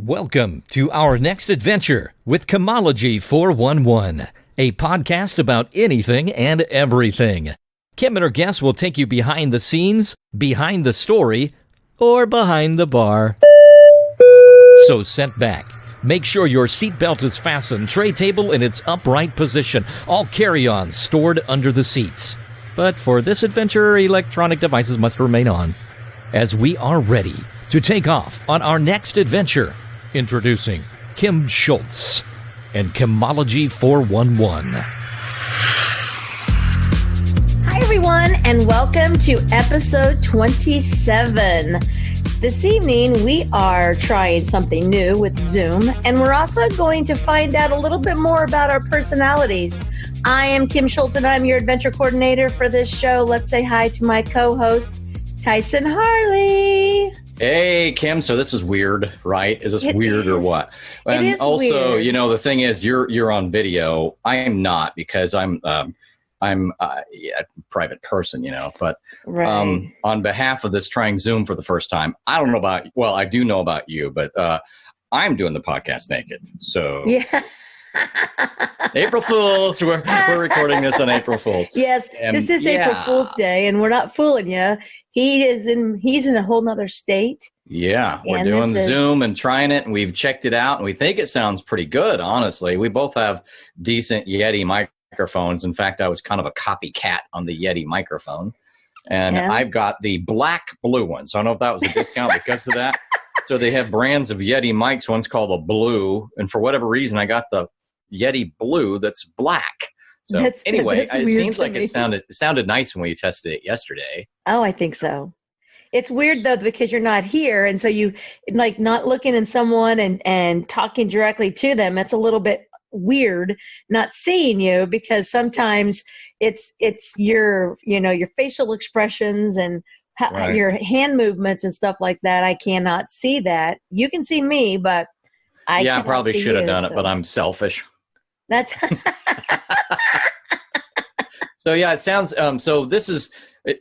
Welcome to our next adventure with Chomology 411, a podcast about anything and everything. Kim and her guests will take you behind the scenes, behind the story, or behind the bar. So sit back. Make sure your seatbelt is fastened, tray table in its upright position, all carry-ons stored under the seats. But for this adventure, electronic devices must remain on, as we are ready to take off on our next adventure. Introducing Kim Schultz and Chomology 411. Hi, everyone, and welcome to episode 27. This evening, we are trying something new with Zoom, and we're also going to find out a little bit more about our personalities. I am Kim Schultz, and I'm your adventure coordinator for this show. Let's say hi to my co-host, Tyson Harley. Hey, Kim. So this is weird, right? Is this weird or what? And it is also, weird. you know, the thing is, you're on video. I am not, because I'm a private person, you know. But Right. On behalf of this, trying Zoom for the first time, I don't know about. Well, I do know about you, but I'm doing the podcast naked. So Yeah. April Fools. We're recording this on April Fools. Yes, And this is April Fool's Day, and we're not fooling you. He's in a whole nother state. Yeah, we're And doing this is- Zoom and trying it, and we've checked it out, and we think it sounds pretty good, honestly. We both have decent Yeti microphones. In fact, I was kind of a copycat on the Yeti microphone, and Yeah. I've got the black blue one. So I don't know if that was a discount because of that. So they have brands of Yeti mics. One's called a blue, and for whatever reason, I got the Yeti blue that's black. So anyway, that's it weird seems to like me. it sounded nice when we tested it yesterday. Oh, I think so. It's weird though, because you're not here, and so you like not looking at someone and talking directly to them. It's a little bit weird not seeing you, because sometimes it's your your facial expressions and Right. your hand movements and stuff like that. I cannot see that. You can see me, but I Yeah, I cannot probably see should have you, done it, so but I'm selfish. that's So yeah, it sounds. So this is.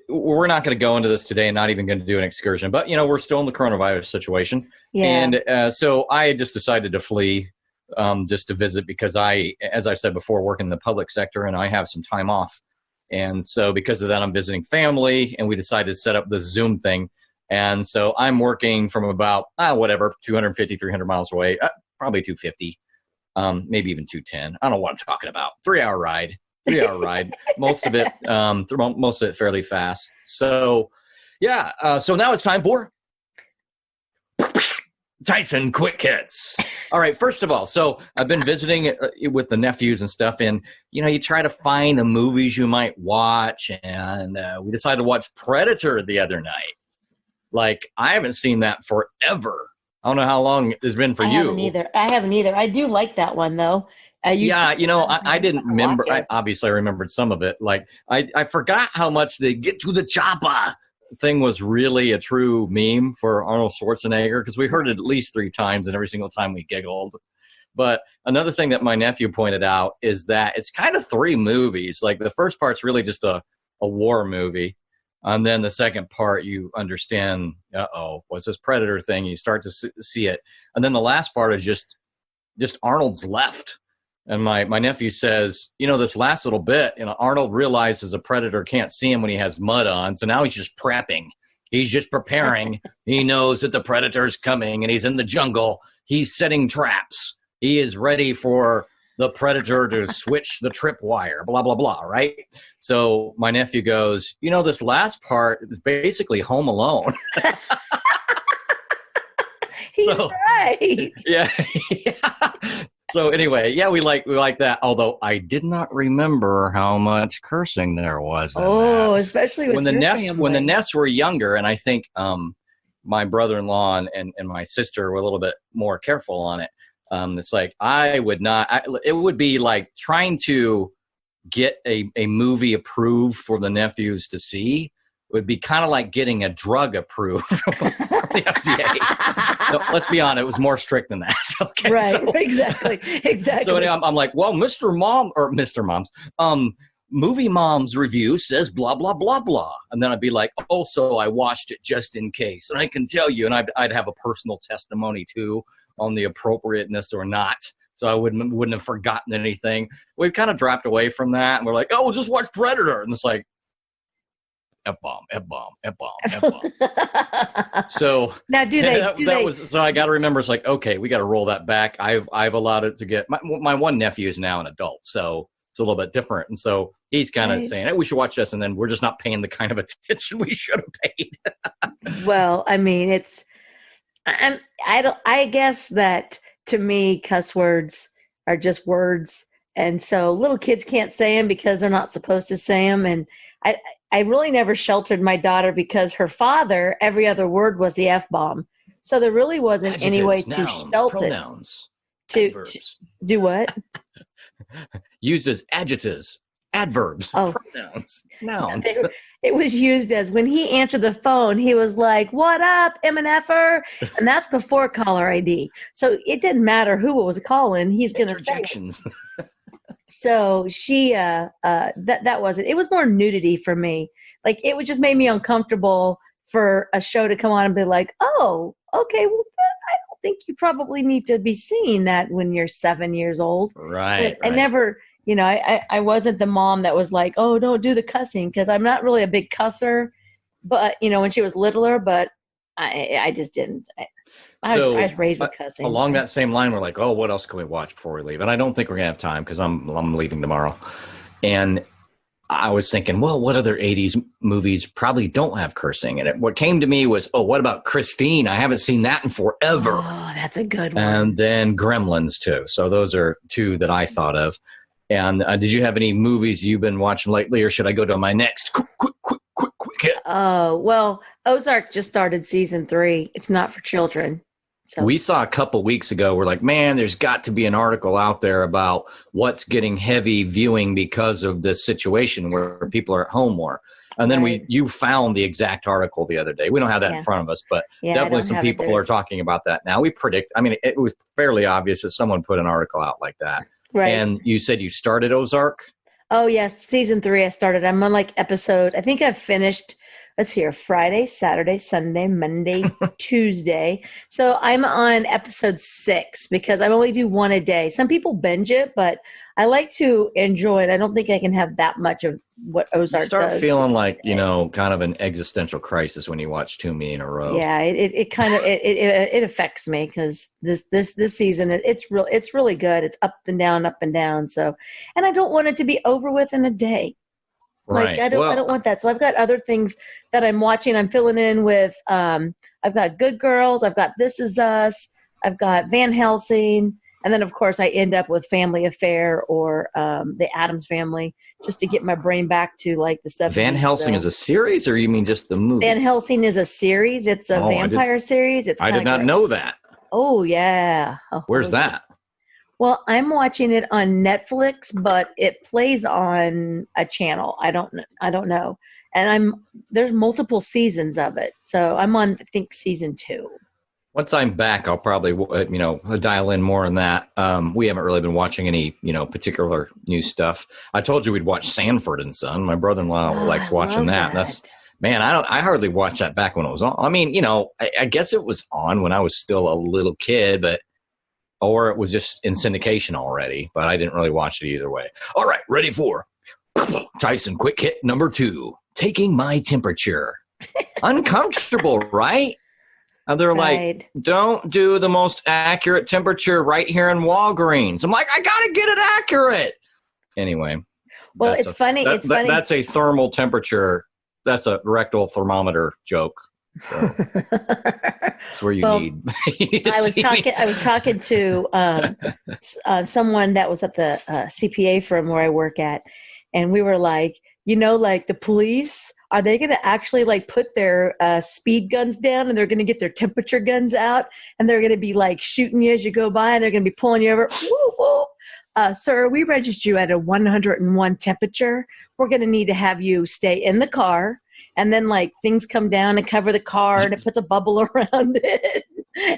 We're not going to go into this today, and not even going to do an excursion. But we're still in the coronavirus situation, yeah. and so I just decided to flee, just to visit, because as I said before, work in the public sector, and I have some time off, and so because of that, I'm visiting family, and we decided to set up this Zoom thing, and so I'm working from about 250, 300 miles away, probably 250, maybe even 210. I don't know what I'm talking about. 3-hour ride. 3-hour ride, most of it fairly fast. So, yeah. So now it's time for Tyson Quick Hits. All right. First of all, so I've been visiting with the nephews and stuff, and you try to find the movies you might watch, and we decided to watch Predator the other night. Like, I haven't seen that forever. I don't know how long it's been for you. I haven't either. I do like that one though. I didn't remember. Watch it. I remembered some of it. Like, I forgot how much the "get to the chopper" thing was really a true meme for Arnold Schwarzenegger, because we heard it at least 3 times, and every single time we giggled. But another thing that my nephew pointed out is that it's kind of 3 movies. Like, the first part's really just a war movie. And then the second part, you understand, what's this Predator thing? You start to see it. And then the last part is just Arnold's left. And my nephew says, this last little bit, Arnold realizes a predator can't see him when he has mud on. So now he's just prepping. He's just preparing. He knows that the predator's coming, and he's in the jungle. He's setting traps. He is ready for the predator to switch the tripwire, blah, blah, blah, right? So my nephew goes, this last part is basically Home Alone. He's right. Yeah. So anyway, yeah, we like that. Although I did not remember how much cursing there was in that. Especially with when the your Neffs family. when the Neffs were younger, and I think my brother-in-law and my sister were a little bit more careful on it. It's like I would not. It would be like trying to get a movie approved for the nephews to see. Would be kind of like getting a drug approved from the FDA. No, let's be honest, it was more strict than that. Okay, Right, so, exactly. So anyway, I'm like, well, Mr. Mom's, Movie Mom's review says blah, blah, blah, blah. And then I'd be like, so I watched it just in case. And I can tell you, and I'd have a personal testimony too. on the appropriateness or not. So I wouldn't have forgotten anything. We've kind of dropped away from that, and we're like, oh, we'll just watch Predator, and it's like F-bomb, F-bomb, F-bomb, F-bomb. So now, so I got to remember, it's like, okay, we got to roll that back. I've allowed it to get, my one nephew is now an adult, so it's a little bit different. And so he's kind of saying, hey, we should watch this. And then we're just not paying the kind of attention we should have paid. Well, I mean, I guess that to me, cuss words are just words. And so little kids can't say them because they're not supposed to say them. And I really never sheltered my daughter because her father, every other word was the F-bomb. So there really wasn't Adjectives, any way nouns, to shelter pronouns, to do what? Used as adjectives, adverbs, pronouns, nouns. It was used as when he answered the phone, he was like, what up, M&F-er? And that's before caller ID. So it didn't matter who was calling. He's going to say it. So she, that wasn't, it was more nudity for me. Like it would just made me uncomfortable for a show to come on and be like, oh, okay, well, I don't think you probably need to be seeing that when you're 7 years old. Right. I never, I wasn't the mom that was like, oh, don't do the cussing, because I'm not really a big cusser, but, when she was littler, but I just didn't. I was raised with cussing. Along that same line, we're like, oh, what else can we watch before we leave? And I don't think we're going to have time because I'm leaving tomorrow. And I was thinking, well, what other 80s movies probably don't have cursing in it? What came to me was, oh, what about Christine? I haven't seen that in forever. Oh, that's a good one. And then Gremlins, too. So those are two that I thought of. And did you have any movies you've been watching lately, or should I go to my next quick hit? Well, Ozark just started season 3. It's not for children. So. We saw a couple weeks ago, we're like, man, there's got to be an article out there about what's getting heavy viewing because of this situation where people are at home more. And then you found the exact article the other day. We don't have that in front of us, but definitely some people are talking about that now. We predict, it was fairly obvious that someone put an article out like that. Right. And you said you started Ozark? Oh, yes. Season 3 I started. I'm on episode, I think I've finished, let's see here, Friday, Saturday, Sunday, Monday, Tuesday. So I'm on episode 6 because I only do one a day. Some people binge it, but I like to enjoy it. I don't think I can have that much of what Ozark does. You start feeling like, kind of an existential crisis when you watch too many in a row. Yeah, it kind of it affects me because this season it's really good. It's up and down. So, and I don't want it to be over with in a day. Right. I don't want that. So I've got other things that I'm watching. I'm filling in with. I've got Good Girls. I've got This Is Us. I've got Van Helsing. And then, of course, I end up with Family Affair or The Addams Family just to get my brain back to the 70s. Van Helsing is a series, or you mean just the movie? Van Helsing is a series. It's a vampire series. I did not know that. Oh, yeah. Where's that? Well, I'm watching it on Netflix, but it plays on a channel. I don't know. And there's multiple seasons of it. So I'm on, I think, season 2. Once I'm back, I'll probably, dial in more on that. We haven't really been watching any, particular new stuff. I told you we'd watch Sanford and Son. My brother-in-law likes watching that. Man, I hardly watched that back when it was on. I guess it was on when I was still a little kid, or it was just in syndication already, but I didn't really watch it either way. All right, ready for Tyson quick hit number 2, taking my temperature. Uncomfortable, right? And they're like, don't do the most accurate temperature right here in Walgreens. I'm like, I got to get it accurate. Anyway. Well, it's funny. That's a thermal temperature. That's a rectal thermometer joke. So that's where you need. I was talking to someone that was at the CPA firm where I work at. And we were like, the police, are they going to actually put their speed guns down and they're going to get their temperature guns out and they're going to be shooting you as you go by and they're going to be pulling you over? Woo, woo. Sir, we registered you at a 101 temperature. We're going to need to have you stay in the car. And then things come down and cover the car and it puts a bubble around it.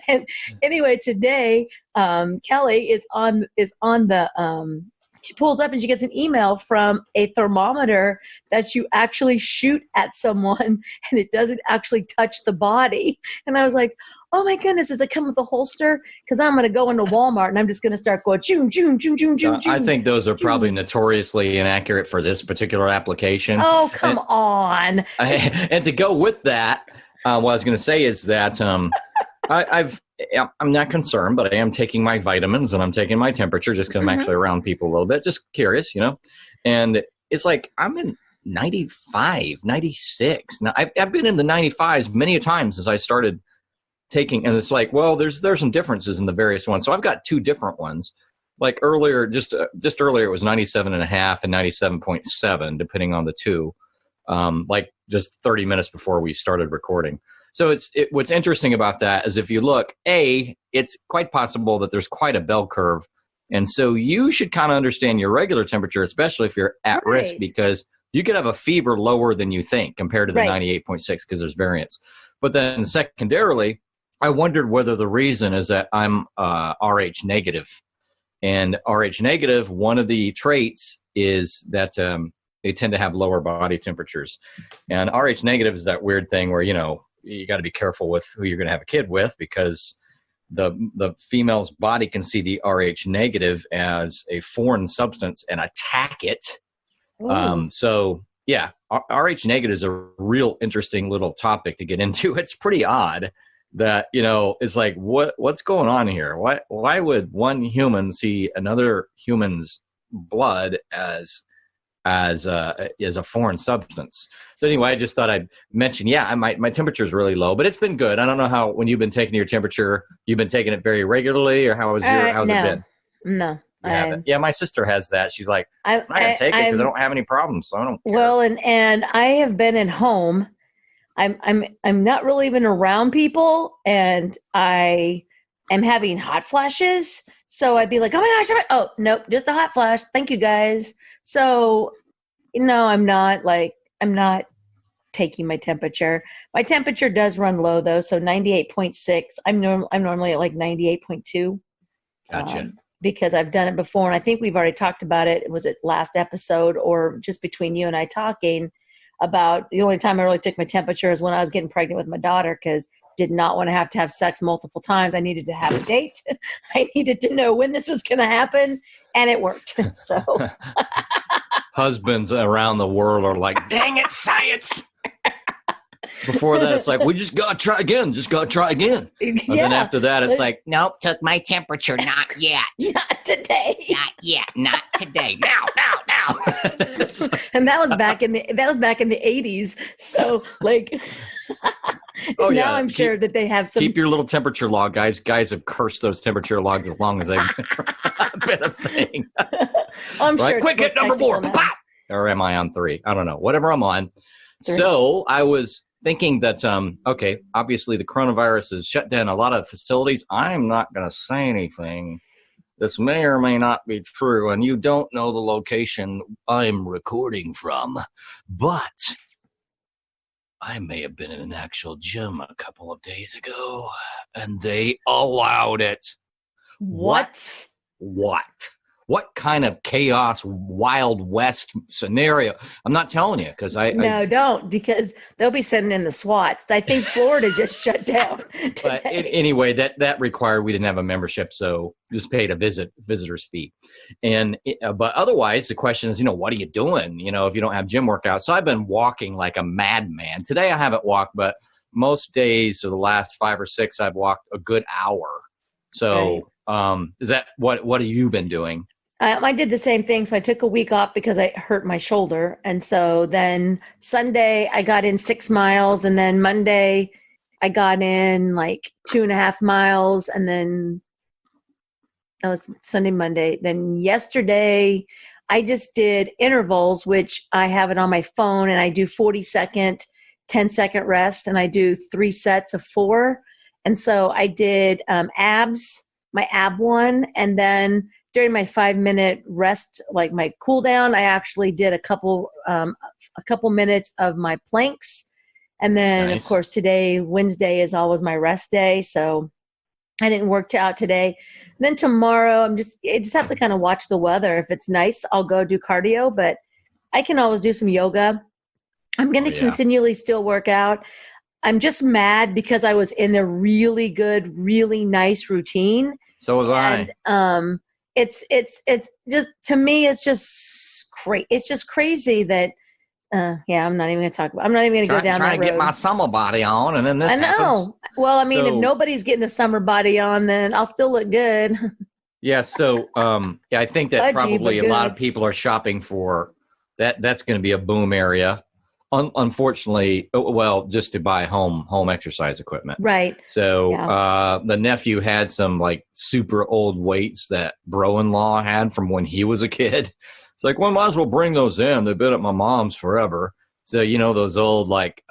And anyway, today, Kelly is on the, she pulls up and she gets an email from a thermometer that you actually shoot at someone and it doesn't actually touch the body. And I was like, oh my goodness, does it come with a holster? Because I'm going to go into Walmart and I'm just going to start going, choom, choom, choom, choom, choom, choom. I think those are probably notoriously inaccurate for this particular application. Oh, come on. And to go with that, what I was going to say is that I'm not concerned, but I am taking my vitamins and I'm taking my temperature just because I'm actually around people a little bit, just curious, and it's like I'm in 95, 96. Now I've been in the 95s many a times since I started taking, and it's like, well, there's some differences in the various ones. So I've got two different ones. Like earlier, just earlier, it was 97.5 and 97.7, depending on the two. Like just 30 minutes before we started recording. So what's interesting about that is if you look, it's quite possible that there's quite a bell curve. And so you should kind of understand your regular temperature, especially if you're at risk, because you could have a fever lower than you think compared to the 98.6 because there's variance. But then secondarily, I wondered whether the reason is that I'm Rh negative. And Rh negative, one of the traits is that they tend to have lower body temperatures. And Rh negative is that weird thing where, you got to be careful with who you're going to have a kid with, because the female's body can see the Rh negative as a foreign substance and attack it. So yeah, Rh negative is a real interesting little topic to get into. It's pretty odd that, it's like, what's going on here? Why would one human see another human's blood as a foreign substance? So anyway, I just thought I'd mention, my temperature is really low, but it's been good. I don't know how, when you've been taking your temperature, you've been taking it very regularly, or how's it been? No. Yeah, my sister has that. She's like, I'm not going to take it because I don't have any problems, so I don't care. Well, and I have been at home. I'm not really even around people, and I am having hot flashes. So I'd be like, oh my gosh, oh, nope, just a hot flash. Thank you, guys. So, I'm not taking my temperature. My temperature does run low, though, so 98.6. I'm normally at like 98.2. Gotcha. Because I've done it before, and I think we've already talked about it. Was it last episode or just between you and I talking about the only time I really took my temperature is when I was getting pregnant with my daughter, because did not want to have sex multiple times. I needed to have a date. I needed to know when this was going to happen, and it worked. So husbands around the world are like, dang it, science. Before that, it's like, we just got to try again. And then after that, it's like, nope, took my temperature. Not yet. Not today. Not yet. Not today. Now. And that was back in the 80s. So like, now I'm sure that they have some. Keep your little temperature log, guys. Guys have cursed those temperature logs as long as they've been a thing. I'm sure. Quick hit number 4. Or am I on 3? I don't know. Whatever I'm on. 3. So I was thinking that, obviously the coronavirus has shut down a lot of facilities. I'm not going to say anything. This may or may not be true, and you don't know the location I'm recording from, but I may have been in an actual gym a couple of days ago, and they allowed it. What? What kind of chaos, Wild West scenario? I'm not telling you because don't, because they'll be sending in the SWATs. I think Florida just shut down today. But anyway, that required we didn't have a membership, so just paid a visitor's fee. And but otherwise, the question is, what are you doing? If you don't have gym workouts. So I've been walking like a madman. Today I haven't walked, but most days, so the last 5 or 6, I've walked a good hour. So is that what have you been doing? I did the same thing. So I took a week off because I hurt my shoulder. And so then Sunday I got in 6 miles, and then Monday I got in like 2.5 miles. And then that was Sunday, Monday. Then yesterday I just did intervals, which I have it on my phone, and I do 40-second, 10-second rest, and I do 3 sets of 4. And so I did abs, my ab one, and then during my 5-minute rest, like my cool down, I actually did a couple minutes of my planks. And then Of course today, Wednesday, is always my rest day. So I didn't work out today. And then tomorrow I just have to kind of watch the weather. If it's nice, I'll go do cardio, but I can always do some yoga. I'm going to continually still work out. I'm just mad because I was in a really good, really nice routine. So was I. It's just, to me, it's just crazy. It's just crazy that, I'm not even going to talk about, I'm not even going to go down that road. Trying to get my summer body on, and then this happens. I know. Well, I mean, if nobody's getting the summer body on, then I'll still look good. Yeah. So, I think that probably a lot of people are shopping for that. That's going to be a boom area. Unfortunately, well, just to buy home exercise equipment. Right. So the nephew had some like super old weights that bro-in-law had from when he was a kid. It's like, well, might as well bring those in. They've been at my mom's forever. So, those old like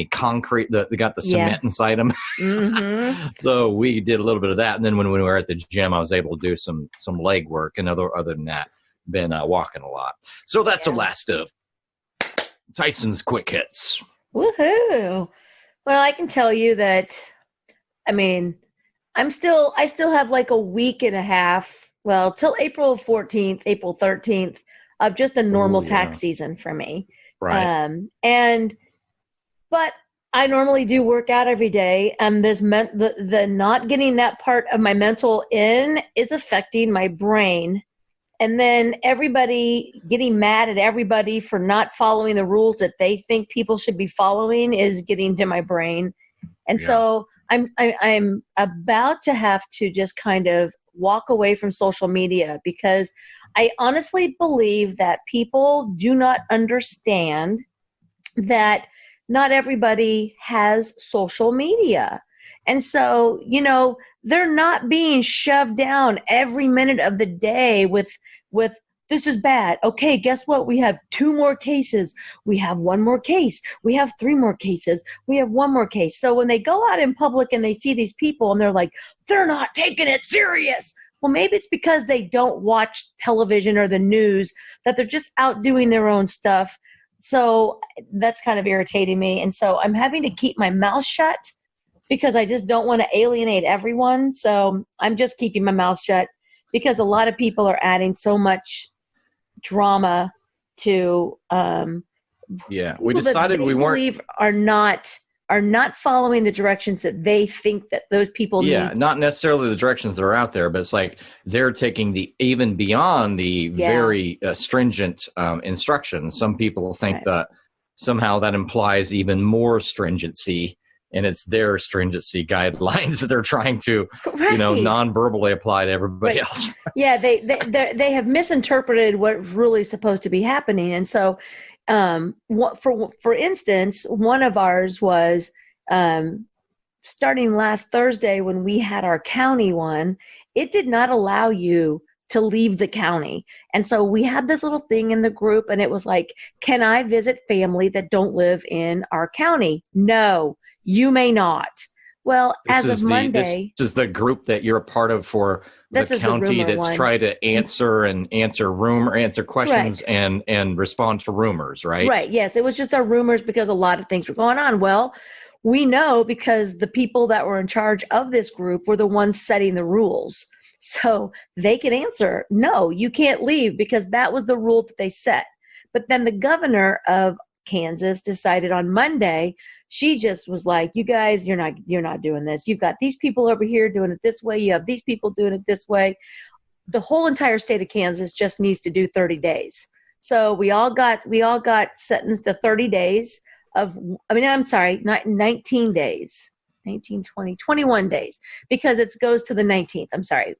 concrete, they got the cement inside them. Mm-hmm. So we did a little bit of that. And then when we were at the gym, I was able to do some leg work. And other than that, been walking a lot. So that's the last of Tyson's quick hits. Woohoo! Well, I can tell you that, I mean, I still have like a week and a half, well, till April 14th, April 13th of just a normal tax season for me. Right. But I normally do work out every day, and this meant the not getting that part of my mental in is affecting my brain. And then everybody getting mad at everybody for not following the rules that they think people should be following is getting to my brain. And so I'm about to have to just kind of walk away from social media, because I honestly believe that people do not understand that not everybody has social media. And so, they're not being shoved down every minute of the day with this is bad. Okay, guess what? We have 2 more cases. We have 1 more case. We have 3 more cases. We have 1 more case. So when they go out in public and they see these people and they're like, they're not taking it serious. Well, maybe it's because they don't watch television or the news, that they're just out doing their own stuff. So that's kind of irritating me. And so I'm having to keep my mouth shut, because I just don't want to alienate everyone. So I'm just keeping my mouth shut, because a lot of people are adding so much drama to we decided we weren't are not following the directions that they think that those people need. Not necessarily the directions that are out there, but it's like they're taking even beyond the very stringent instructions. Some people think that somehow that implies even more stringency, and it's their stringency guidelines that they're trying to, non-verbally apply to everybody else. Yeah, they have misinterpreted what's really supposed to be happening. And so, for instance, one of ours was starting last Thursday when we had our county one. It did not allow you to leave the county. And so we had this little thing in the group, and it was like, can I visit family that don't live in our county? No. You may not. Well, as of Monday, this is the group that you're a part of for the county that's trying to answer questions and respond to rumors, right? Right. Yes, it was just our rumors, because a lot of things were going on. Well, we know because the people that were in charge of this group were the ones setting the rules. So they could answer, no, you can't leave, because that was the rule that they set. But then the governor of Kansas decided on Monday, she just was like, you guys, you're not doing this. You've got these people over here doing it this way. You have these people doing it this way. The whole entire state of Kansas just needs to do 30 days. So we all got sentenced to 30 days not 19 days, 19, 20, 21 days, because it goes to the 19th. I'm sorry.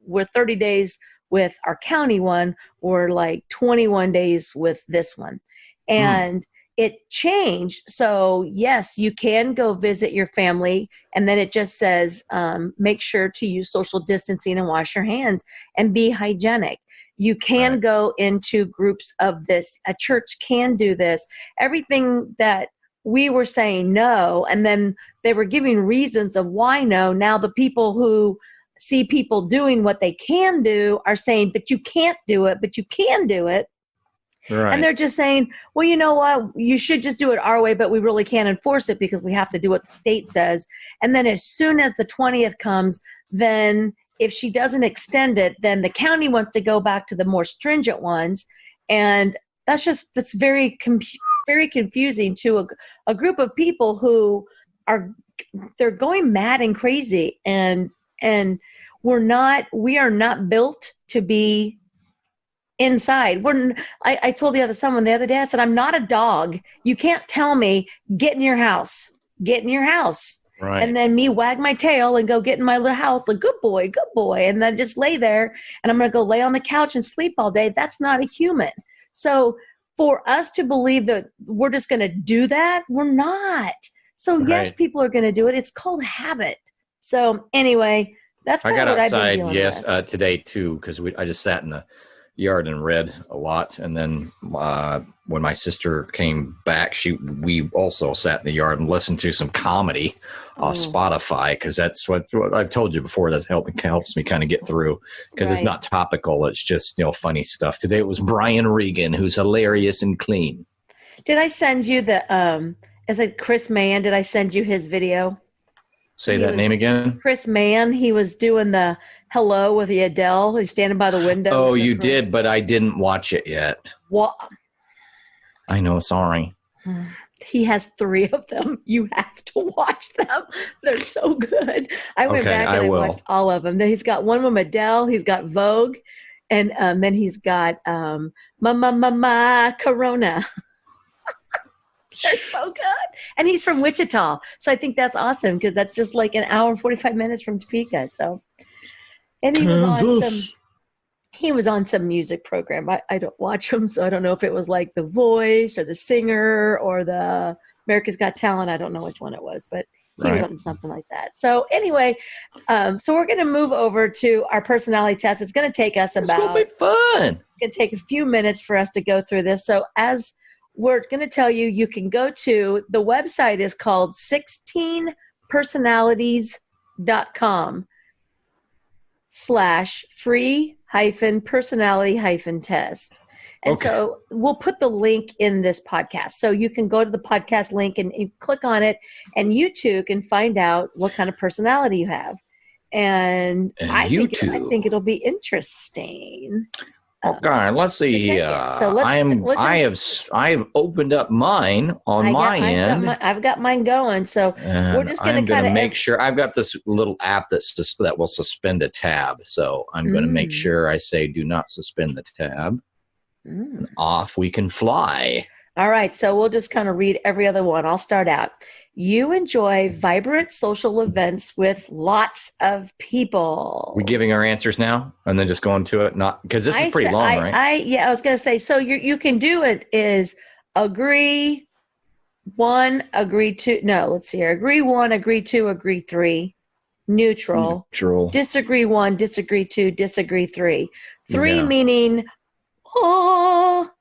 We're 30 days with our county one, or like 21 days with this one. And it changed. So yes, you can go visit your family, and then it just says, make sure to use social distancing and wash your hands and be hygienic. You can go into groups of this. A church can do this. Everything that we were saying no, and then they were giving reasons of why no. Now the people who see people doing what they can do are saying, but you can't do it, but you can do it. Right. And they're just saying, well, you know what? You should just do it our way, but we really can't enforce it because we have to do what the state says. And then as soon as the 20th comes, then if she doesn't extend it, then the county wants to go back to the more stringent ones. And that's very very confusing to a group of people who they're going mad and crazy, and we are not built to be inside. I told someone the other day, I said, I'm not a dog. You can't tell me, get in your house. Right. And then me wag my tail and go get in my little house, like, good boy, and then just lay there, and I'm going to go lay on the couch and sleep all day. That's not a human. So for us to believe that we're just going to do that, we're not. So yes, people are going to do it. It's called habit. So anyway, that's kind of what I've been dealing with. Today too, because I just sat in the yard and read a lot, and then when my sister came back, we also sat in the yard and listened to some comedy off Spotify, because that's what I've told you before, that helps me kind of get through, because it's not topical, it's just funny stuff. Today it was Brian Regan, who's hilarious and clean. Did I send you is it Chris Mann? Did I send you his video? Say that name again. Chris Mann. He was doing the hello with the Adele. He's standing by the window. Oh, you did, but I didn't watch it yet. What? I know. Sorry. He has 3 of them. You have to watch them. They're so good. I went back and I watched all of them. Then he's got one with Adele. He's got Vogue, and then he's got Corona. They're so good. And he's from Wichita. So I think that's awesome, because that's just like an hour and 45 minutes from Topeka. So, and he was on some music program. I don't watch him, so I don't know if it was like The Voice or The Singer or the America's Got Talent. I don't know which one it was, but he was on something like that. So anyway, so we're going to move over to our personality test. It's going to take us It's going to be fun. It's going to take a few minutes for us to go through this. So as we're going to tell you, you can go to the website is called 16personalities.com/free-personality-test. And so we'll put the link in this podcast. So you can go to the podcast link and click on it, and you too can find out what kind of personality you have. And I think it'll be interesting. Okay, let's see. So I have opened up mine on my end. I've got mine going. So we're just going to kind of make sure. I've got this little app that will suspend a tab. So I'm going to make sure I say do not suspend the tab. And off we can fly. All right. So we'll just kind of read every other one. I'll start out. You enjoy vibrant social events with lots of people. We're giving our answers now and then just going to it, not because this is pretty long, right? I was going to say, so you can do it is agree 1, agree 2. No, let's see here. Agree 1, agree 2, agree 3. Neutral. Disagree 1, disagree 2, disagree 3. 3 meaning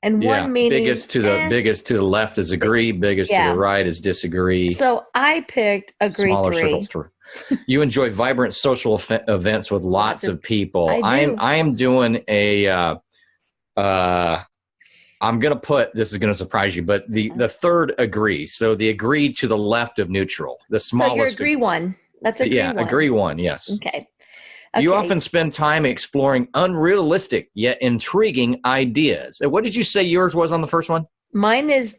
and 1 meaning biggest to the left is agree, biggest to the right is disagree. So I picked agree. Smaller 3. Circles. You enjoy vibrant social events with lots of people. I am doing a I'm gonna put, this is gonna surprise you, but the third agree. So the agree to the left of neutral. The smallest. So your agree 1. That's agree 1. Agree 1. Yes. Okay. You often spend time exploring unrealistic yet intriguing ideas. What did you say yours was on the first one? Mine is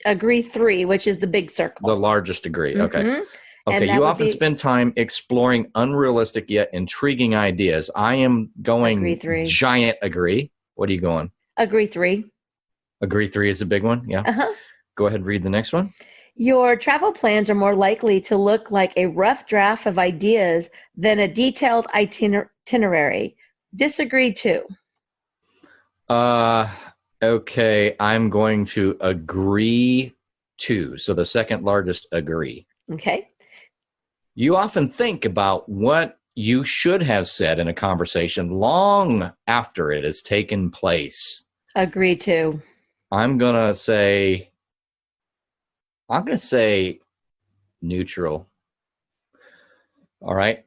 agree 3, which is the big circle. The largest agree. Okay. Okay. You often spend time exploring unrealistic yet intriguing ideas. I am going agree 3. Giant agree. What are you going? Agree 3. Agree 3 is a big one. Yeah. Go ahead and read the next one. Your travel plans are more likely to look like a rough draft of ideas than a detailed itinerary. Disagree 2. Okay, I'm going to agree 2. So the second largest agree. Okay. You often think about what you should have said in a conversation long after it has taken place. Agree 2. I'm going to say neutral. All right.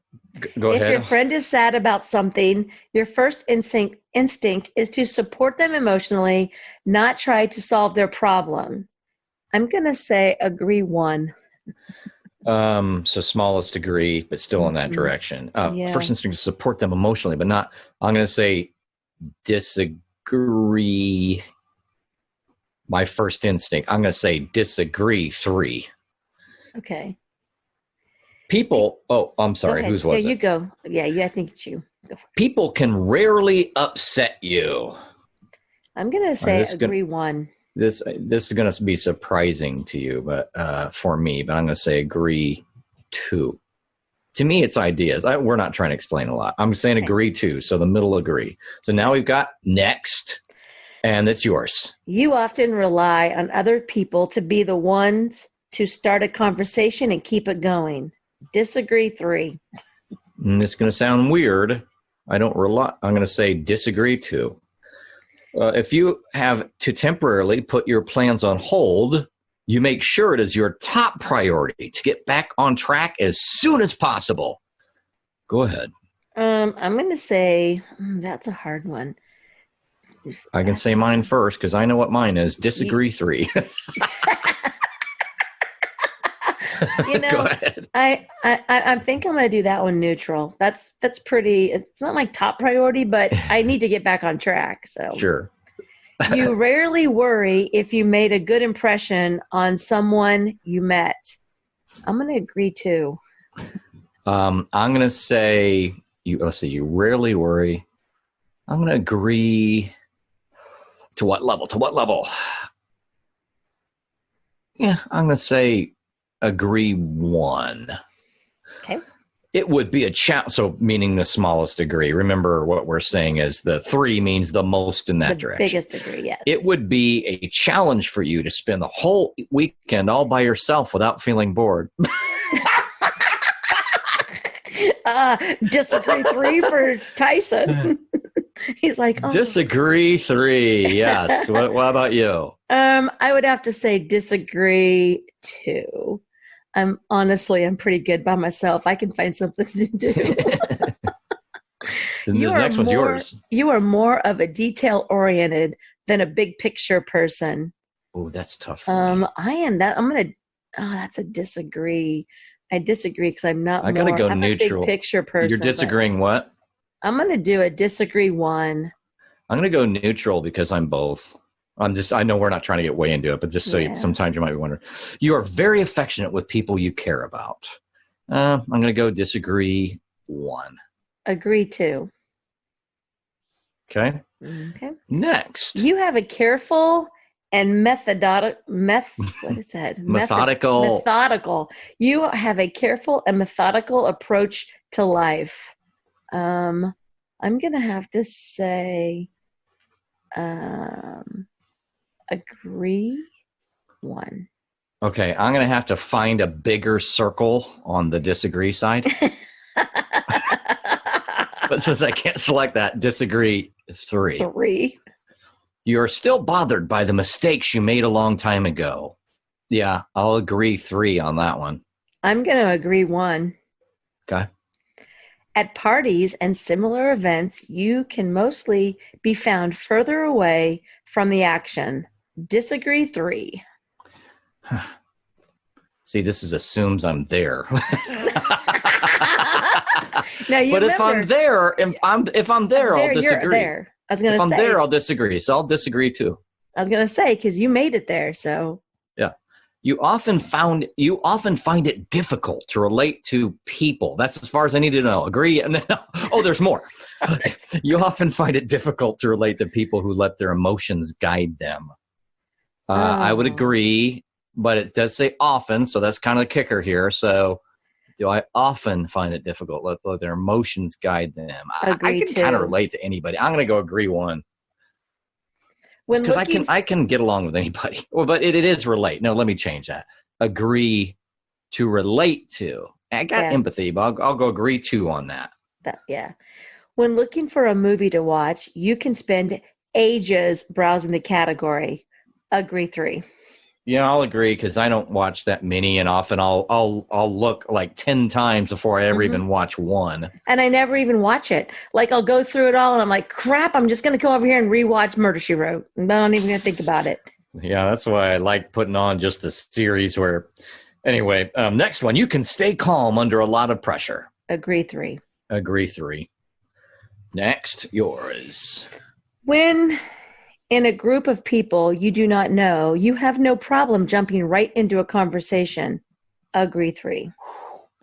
Go ahead. If your friend is sad about something, your first instinct is to support them emotionally, not try to solve their problem. I'm going to say agree 1. So smallest degree, but still in that direction. First instinct is support them emotionally, but not, I'm going to say disagree my first instinct. I'm going to say disagree 3. Okay. People, I'm sorry, whose was it? You go. Yeah, I think it's you. Go for it. People can rarely upset you. I'm going to say agree 1. This is going to be surprising to you, but for me, but I'm going to say agree 2. To me, it's ideas. We're not trying to explain a lot. I'm saying agree 2, so the middle agree. So now we've got next, and it's yours. You often rely on other people to be the ones to start a conversation and keep it going. Disagree 3. And it's going to sound weird. I'm going to say disagree 2. If you have to temporarily put your plans on hold, you make sure it is your top priority to get back on track as soon as possible. Go ahead. I'm going to say, that's a hard one. I can say mine first because I know what mine is. Disagree 3. You know, Go ahead. I think I'm going to do that one neutral. That's pretty. It's not my top priority, but I need to get back on track. So Sure. You rarely worry if you made a good impression on someone you met. I'm going to agree 2. I'm going to say let's see. You rarely worry. I'm going to agree. To what level? Yeah, I'm going to say agree 1. Okay. It would be a challenge. So meaning the smallest degree. Remember what we're saying is the 3 means the most in that direction. Biggest degree, yes. It would be a challenge for you to spend the whole weekend all by yourself without feeling bored. Disagree 3 for Tyson. He's like, Disagree 3. Yes. What about you? I would have to say disagree 2. I'm pretty good by myself. I can find something to do. This next one's yours. You are more of a detail-oriented than a big picture person. Oh, that's tough. I am that. That's a disagree. I disagree because I'm not. I gotta go I'm neutral. A big picture person. You're disagreeing what? I'm gonna do a disagree 1. I'm gonna go neutral because I'm both. I know we're not trying to get way into it, but just so sometimes you might be wondering. You are very affectionate with people you care about. I'm going to go disagree 1. Agree 2. Okay. Next. You have a careful and methodical. You have a careful and methodical approach to life. I'm going to have to say agree 1. Okay, I'm going to have to find a bigger circle on the disagree side. But since I can't select that, disagree 3. 3. You are still bothered by the mistakes you made a long time ago. Yeah, I'll agree 3 on that one. I'm going to agree 1. Okay. At parties and similar events, you can mostly be found further away from the action. Disagree 3. See, this assumes I'm there. Now, but if I'm there, I'll disagree. There. I was going to say. If I'm there, I'll disagree. So I'll disagree 2. I was going to say because you made it there. So yeah, you often find it difficult to relate to people. That's as far as I need to know. Agree? And then, there's more. You often find it difficult to relate to people who let their emotions guide them. I would agree, but it does say often, so that's kind of the kicker here. So, do I often find it difficult to let their emotions guide them? I can kind of relate to anybody. I'm going to go agree 1. Because I can get along with anybody. Well, but it is relate. No, let me change that. Agree to relate to. I got empathy, but I'll go agree 2 on that. When looking for a movie to watch, you can spend ages browsing the category. Agree 3. Yeah, I'll agree because I don't watch that many, and often I'll look like 10 times before I ever even watch one. And I never even watch it. Like I'll go through it all, and I'm like, crap! I'm just going to come over here and rewatch Murder, She Wrote. I'm not even going to think about it. Yeah, that's why I like putting on just the series where. Anyway, next one. You can stay calm under a lot of pressure. Agree 3. Agree 3. Next, yours. When In a group of people you do not know, you have no problem jumping right into a conversation. Agree 3.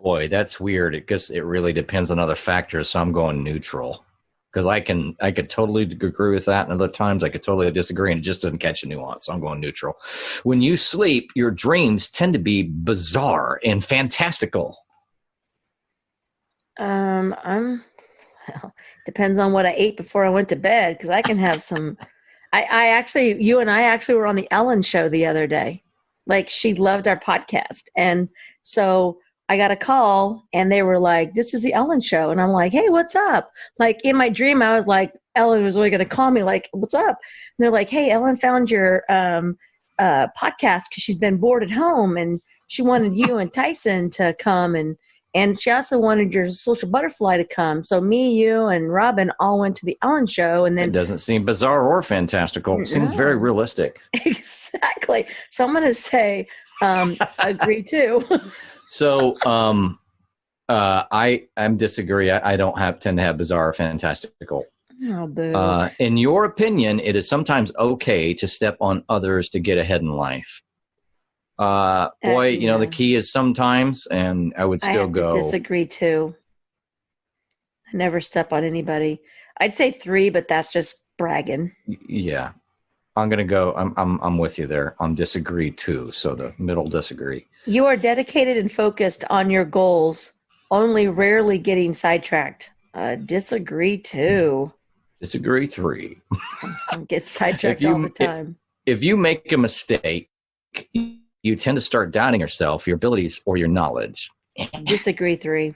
Boy, that's weird. I guess it really depends on other factors. So I'm going neutral because I could totally agree with that. And other times I could totally disagree and it just doesn't catch a nuance. So I'm going neutral. When you sleep, your dreams tend to be bizarre and fantastical. Depends on what I ate before I went to bed, because I can have some. You and I actually were on the Ellen show the other day. Like, she loved our podcast, and so I got a call, and they were like, "This is the Ellen show," and I'm like, "Hey, what's up?" Like, in my dream, I was like, Ellen was really going to call me, like, "What's up?" And they're like, "Hey, Ellen found your podcast because she's been bored at home, and she wanted you and Tyson to come, and she also wanted your social butterfly to come. So me, you, and Robin all went to the Ellen show." And then it doesn't seem bizarre or fantastical. It seems very realistic. Exactly. So I'm going to say agree too. So I'm disagree. I don't tend to have bizarre or fantastical. Oh, boo. In your opinion, it is sometimes okay to step on others to get ahead in life. Boy, you know, the key is sometimes, and I would still go. Disagree too. I never step on anybody. I'd say 3, but that's just bragging. Yeah, I'm gonna go. I'm with you there. I'm disagree too. So the middle disagree. You are dedicated and focused on your goals, only rarely getting sidetracked. Disagree too. Disagree 3. Get sidetracked all the time. If you make a mistake, you tend to start doubting yourself, your abilities, or your knowledge. Disagree 3.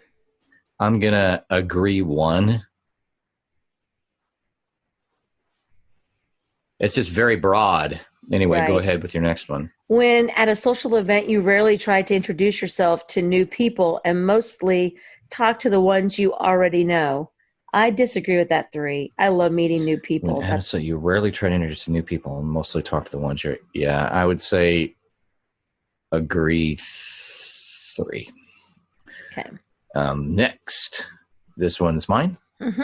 I'm going to agree 1. It's just very broad. Anyway, Right. Go ahead with your next one. When at a social event, you rarely try to introduce yourself to new people and mostly talk to the ones you already know. I disagree with that 3. I love meeting new people. So you rarely try to introduce new people and mostly talk to the ones you're... Yeah, I would say agree 3. Okay. Next. This one's mine. Mm-hmm.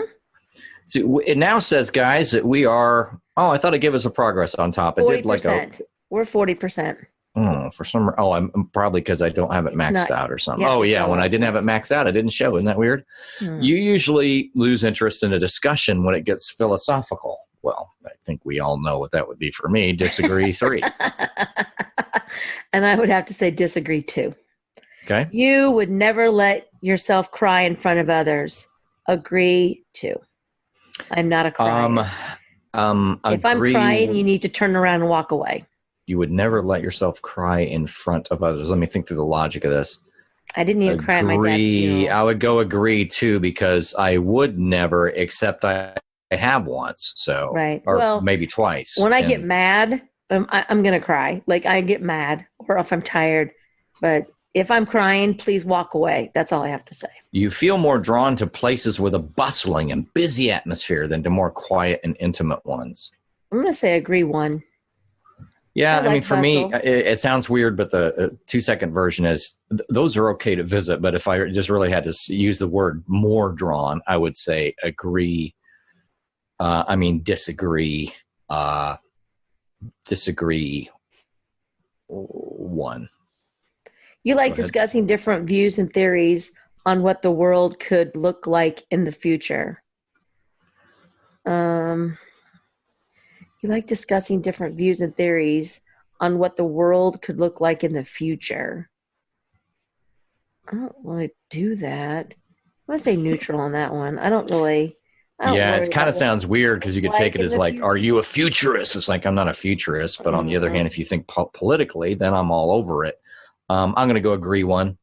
So it now says, guys, that we are... Oh, I thought it gave us a progress on top. It 40%. did like a... We're 40%. Oh, for some... Oh, I'm probably because I don't have it maxed out or something. Yeah, Oh, yeah. When I didn't have it maxed out, I didn't show. Isn't that weird? You usually lose interest in a discussion when it gets philosophical. Well, I think we all know what that would be for me. Disagree 3. And I would have to say disagree 2. Okay. You would never let yourself cry in front of others. Agree 2. I'm not a crier. If I'm crying, you need to turn around and walk away. You would never let yourself cry in front of others. Let me think through the logic of this. I didn't even cry at my dad's funeral. I would go agree too, because I would never, except I have once. So, right. Or maybe twice. When I get mad, I'm going to cry. Like, I get mad, or if I'm tired. But if I'm crying, please walk away. That's all I have to say. You feel more drawn to places with a bustling and busy atmosphere than to more quiet and intimate ones. I'm going to say agree 1. Yeah, I mean, for bustle. me, it sounds weird, but the 2-second version is those are okay to visit. But if I just really had to use the word more drawn, I would say agree. Disagree. Disagree 1. You like discussing different views and theories on what the world could look like in the future. You like discussing different views and theories on what the world could look like in the future. I don't really do that. I'm going to say neutral on that one. I don't really. It kind of sounds weird because you could take it as like, are you a futurist? It's like, I'm not a futurist. But on the other hand, if you think politically, then I'm all over it. I'm going to go agree 1.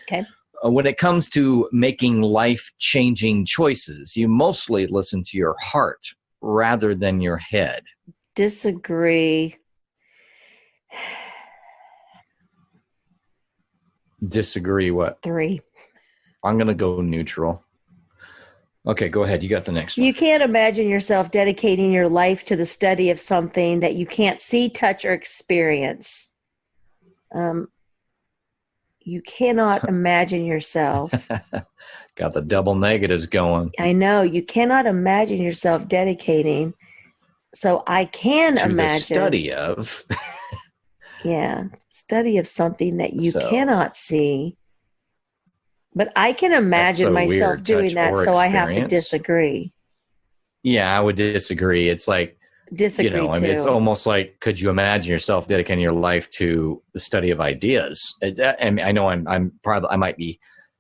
Okay. When it comes to making life-changing choices, you mostly listen to your heart rather than your head. Disagree. Disagree what? 3. I'm going to go neutral. Okay, go ahead. You got the next one. You can't imagine yourself dedicating your life to the study of something that you can't see, touch, or experience. You cannot imagine yourself. Got the double negatives going. I know. You cannot imagine yourself dedicating So I can to imagine the study of. study of something that you So, cannot see. But I can imagine so myself weird. doing Touch that, or so I have to experience. disagree. Yeah, I would disagree. It's like, Disagree I mean, it's too. almost like, could you imagine yourself dedicating your life to the study of ideas? And I know I'm probably, I might be,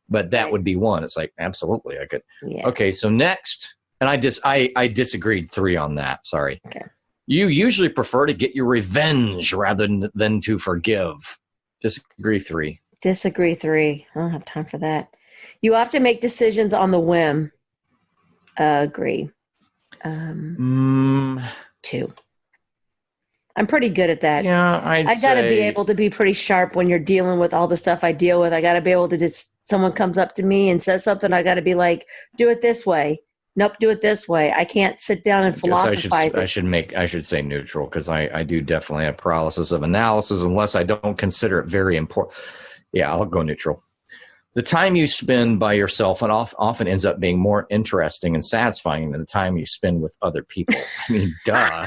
but that Right. would be one. It's like, absolutely, I could. Yeah. Okay, so next, and I disagreed 3 on that. Sorry. Okay. You usually prefer to get your revenge rather than to forgive. Disagree 3. Disagree 3. I don't have time for that. You often make decisions on the whim. Agree. 2. I'm pretty good at that. Yeah, I got to be able to be pretty sharp when you're dealing with all the stuff I deal with. I got to be able to just, someone comes up to me and says something, I got to be like, do it this way. Nope, do it this way. I can't sit down and philosophize I should say neutral, because I do definitely have paralysis of analysis unless I don't consider it very important. Yeah, I'll go neutral. The time you spend by yourself often ends up being more interesting and satisfying than the time you spend with other people. I mean, duh.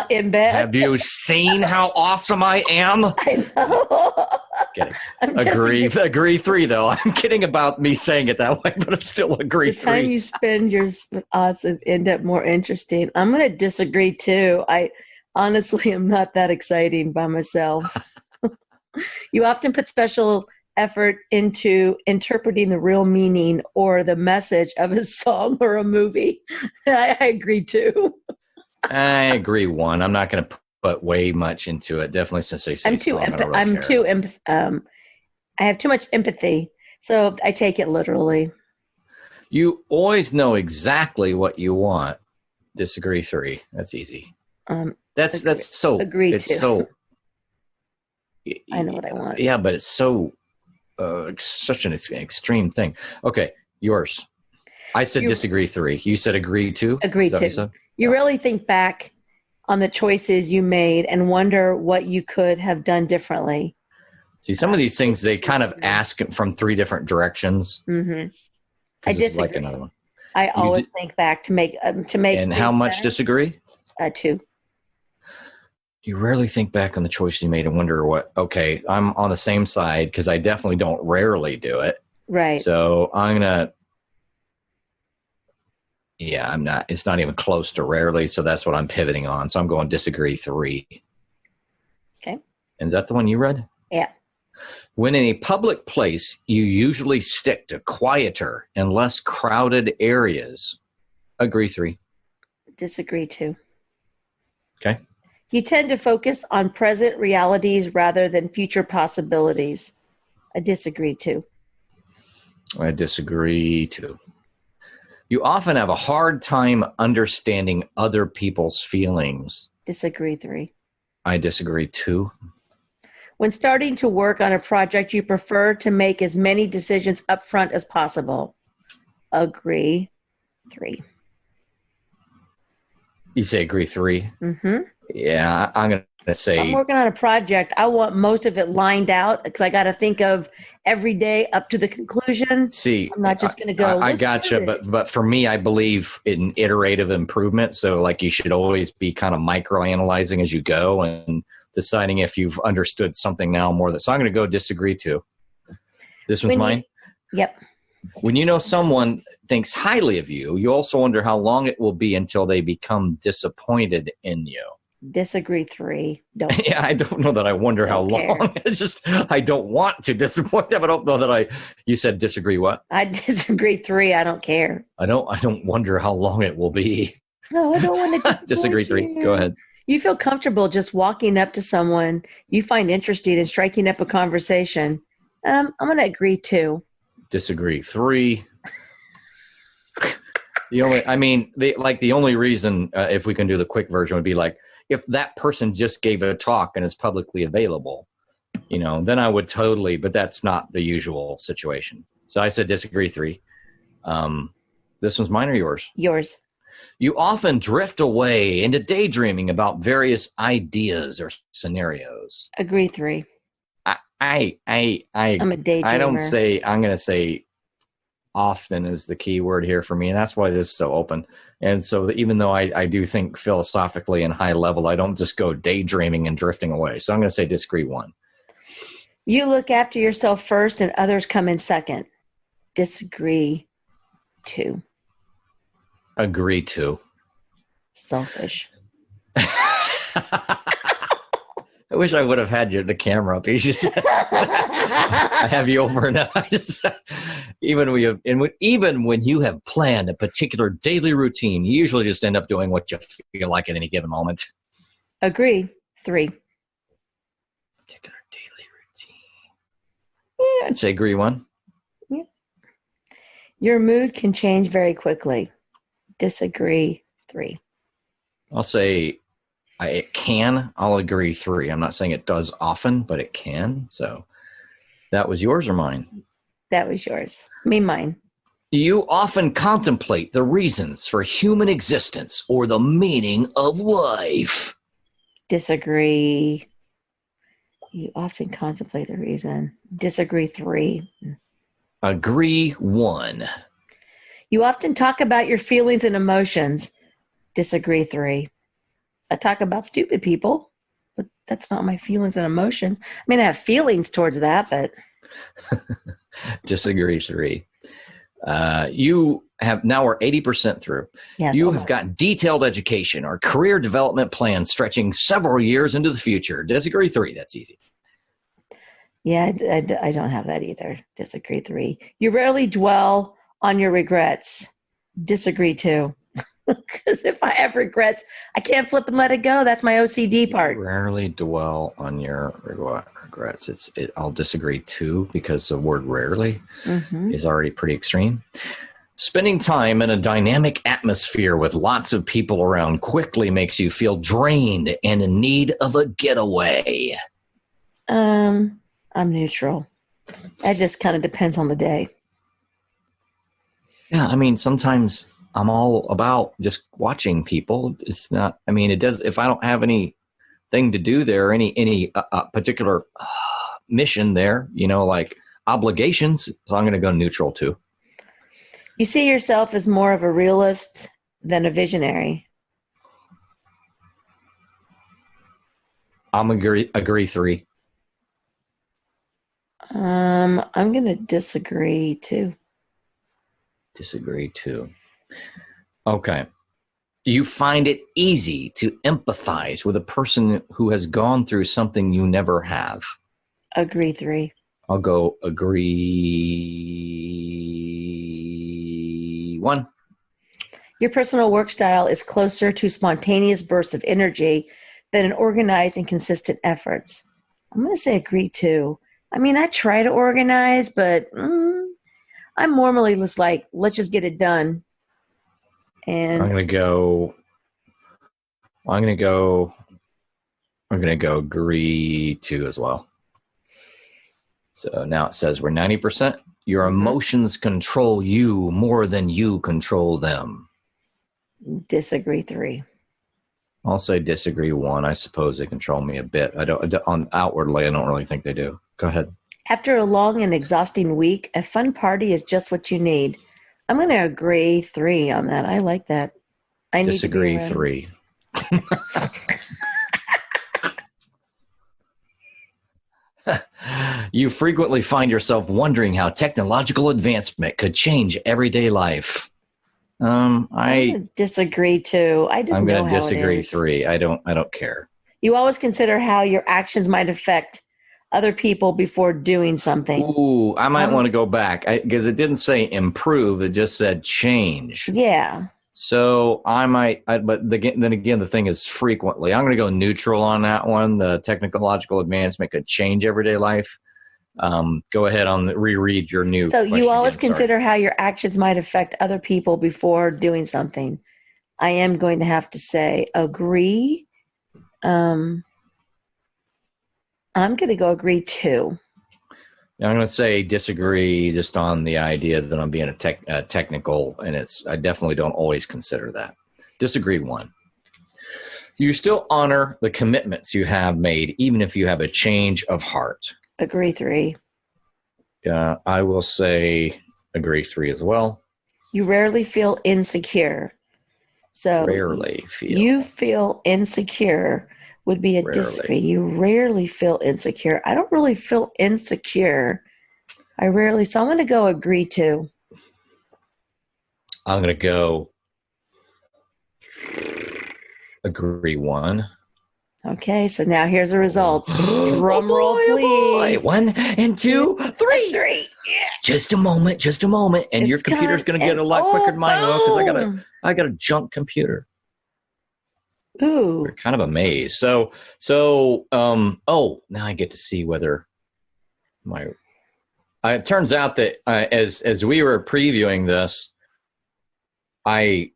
In bed. Have you seen how awesome I am? I know. Kidding. I'm just Agree 3, though. I'm kidding about me saying it that way, but it's still agree the time 3. you spend with us end up more interesting. I'm going to disagree too. I honestly am not that exciting by myself. You often put special effort into interpreting the real meaning or the message of a song or a movie. I agree too. I agree 1. I'm not going to put way much into it. Definitely, since they say I have too much empathy, so I take it literally. You always know exactly what you want. Disagree 3. That's easy. That's so. Agree it's too. so. I know what I want. Yeah, but it's so such an extreme thing. Okay, yours. I said disagree 3. You said agree 2. Agree 2. You really think back on the choices you made and wonder what you could have done differently. See, some of these things, they kind of ask from 3 different directions. Mm-hmm. I disagree. disagree. Like another one. I always think back to make. And how much sense. Disagree? 2. You rarely think back on the choice you made and wonder what. Okay, I'm on the same side because I definitely don't rarely do it. Right. So I'm gonna. Yeah, I'm not. It's not even close to rarely. So that's what I'm pivoting on. So I'm going disagree 3. Okay. And is that the one you read? Yeah. When in a public place, you usually stick to quieter and less crowded areas. Agree 3. Disagree 2. Okay. You tend to focus on present realities rather than future possibilities. I disagree 2. I disagree 2. You often have a hard time understanding other people's feelings. Disagree 3. I disagree 2. When starting to work on a project, you prefer to make as many decisions up front as possible. Agree 3. You say agree 3? Mm-hmm. Yeah, I'm going to say. I'm working on a project. I want most of it lined out because I got to think of every day up to the conclusion. See, I'm not just going to go. I gotcha, but for me, I believe in iterative improvement. So, like, you should always be kind of micro-analyzing as you go and deciding if you've understood something now more than. So, I'm going to go disagree 2. This one's mine. Yep. When you know someone thinks highly of you, you also wonder how long it will be until they become disappointed in you. Disagree 3. Don't. Yeah, I don't know that I wonder how long. It's just I don't want to disappoint them. I don't know that you said disagree what? I disagree 3. I don't care. I don't wonder how long it will be. No, I don't want to disagree 3. Go ahead. You feel comfortable just walking up to someone you find interesting and striking up a conversation. I'm going to agree 2. Disagree 3. The only reason, if we can do the quick version, would be like, if that person just gave a talk and is publicly available, then I would totally, but that's not the usual situation. So I said disagree 3. This one's mine or yours? Yours. You often drift away into daydreaming about various ideas or scenarios. Agree 3. I'm a daydreamer. I'm going to say often is the key word here for me, and that's why this is so open. And so even though I do think philosophically and high level, I don't just go daydreaming and drifting away. So I'm going to say disagree 1. You look after yourself first and others come in second. Disagree 2. Agree 2. Selfish. I wish I would have had the camera up. You just I have you over now. Even when you have planned a particular daily routine, you usually just end up doing what you feel like at any given moment. Agree 3. Particular daily routine. Yeah, I'd say agree 1. Yeah. Your mood can change very quickly. Disagree 3. I'll say it can. I'll agree 3. I'm not saying it does often, but it can. So that was yours or mine? That was yours. Mine. You often contemplate the reasons for human existence or the meaning of life. Disagree. You often contemplate the reason. Disagree 3. Agree 1. You often talk about your feelings and emotions. Disagree 3. I talk about stupid people, but that's not my feelings and emotions. I mean, I have feelings towards that, but. Disagree 3. You have now we're 80% through. Yes, you have got detailed education or career development plans stretching several years into the future. Disagree 3. That's easy. Yeah, I don't have that either. Disagree 3. You rarely dwell on your regrets. Disagree 2. Because if I have regrets, I can't flip and let it go. That's my OCD part. Rarely dwell on your regrets. I'll disagree 2 because the word rarely is already pretty extreme. Spending time in a dynamic atmosphere with lots of people around quickly makes you feel drained and in need of a getaway. I'm neutral. That just kind of depends on the day. Yeah, I mean, sometimes I'm all about just watching people. It's not, I mean, it does, if I don't have anything to do there, any particular mission there, like obligations, so I'm going to go neutral too. You see yourself as more of a realist than a visionary. I'm agree 3. I'm going to disagree 2. Disagree 2. Okay. You find it easy to empathize with a person who has gone through something you never have. Agree 3. I'll go agree 1. Your personal work style is closer to spontaneous bursts of energy than an organized and consistent efforts. I'm going to say agree 2. I mean, I try to organize, but I'm normally just like, let's just get it done. And I'm going to go agree 2 as well. So now it says we're 90%. Your emotions control you more than you control them. Disagree 3. I'll say disagree 1. I suppose they control me a bit. Outwardly, I don't really think they do. Go ahead. After a long and exhausting week, a fun party is just what you need. I'm going to agree 3 on that. I like that. I disagree 3. You frequently find yourself wondering how technological advancement could change everyday life. I disagree 2. I'm going to disagree 3. I don't care. You always consider how your actions might affect other people before doing something. Ooh, I might want to go back because it didn't say improve. It just said change. Yeah. So then again, the thing is frequently. I'm going to go neutral on that one. The technological advancement could change everyday life. Go ahead reread your new. So you always consider how your actions might affect other people before doing something. I am going to have to say agree. I'm going to go agree 2. I'm going to say disagree just on the idea that I'm being a technical, and I definitely don't always consider that. Disagree 1. You still honor the commitments you have made, even if you have a change of heart. Agree 3. I will say Agree, 3 as well. You rarely feel insecure. So Rarely feel. You feel insecure would be a disagree. You rarely feel insecure. I don't really feel insecure. So I'm going to go agree too. I'm going to go agree 1. Okay, so now here's the results. Drum roll, please. 1 and 2, 3. 3. Yeah. Just a moment. And your computer's going to get a lot quicker than mine will because I got a junk computer. Ooh. We're kind of amazed. So, now I get to see whether it turns out that as we were previewing this, I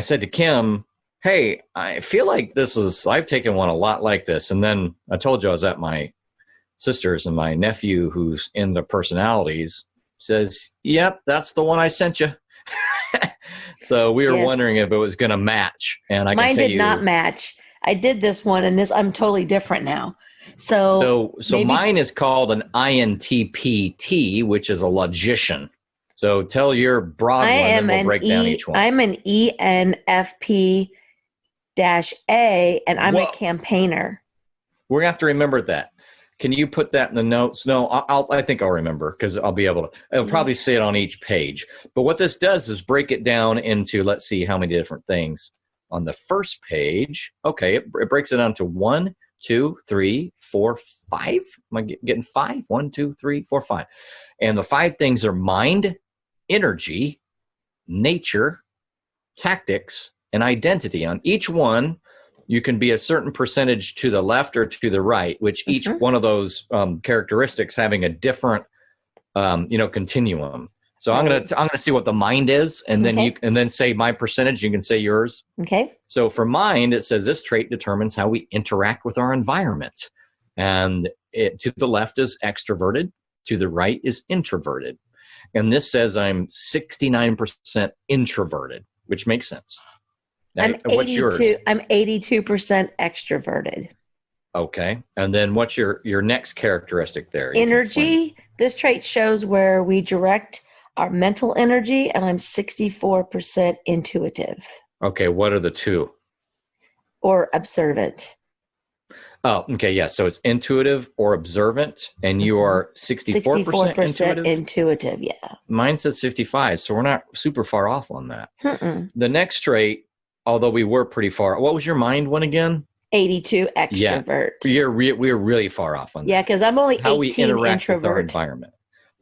said to Kim, hey, I feel like I've taken one a lot like this. And then I told you I was at my sister's, and my nephew, who's into personalities, says, yep, that's the one I sent you. So we were wondering if it was going to match. And Mine did not match. I did this one, and I'm totally different now. So mine is called an INTPT, which is a logician. So tell your broad one, and we'll break down each one. I'm an ENFP-A, and I'm a campaigner. We're going to have to remember that. Can you put that in the notes? No, I think I'll remember because I'll be able to. It'll probably say it on each page. But what this does is break it down into, let's see how many different things. On the first page, okay, it breaks it down to 1, 2, 3, 4, 5. Am I getting 5? 1, 2, 3, 4, 5. And the 5 things are mind, energy, nature, tactics, and identity. On each one, you can be a certain percentage to the left or to the right, which each one of those characteristics having a different, continuum. So I'm gonna see what the mind is, and then you then say my percentage. You can say yours. Okay. So for mind, it says this trait determines how we interact with our environment, and to the left is extroverted, to the right is introverted, and this says I'm 69% introverted, which makes sense. Now, what's yours? I'm 82% extroverted. Okay. And then what's your next characteristic there? Energy. This trait shows where we direct our mental energy, and I'm 64% intuitive. Okay. What are the 2? Or observant. Oh, okay. Yeah. So it's intuitive or observant, and you are 64% intuitive? Intuitive, yeah. Mine says 55, so we're not super far off on that. Mm-mm. The next trait, although we were pretty far. What was your mind one again? 82 extrovert. Yeah, we're really far off on that. Yeah, because I'm only 18 how we interact introvert. with our environment.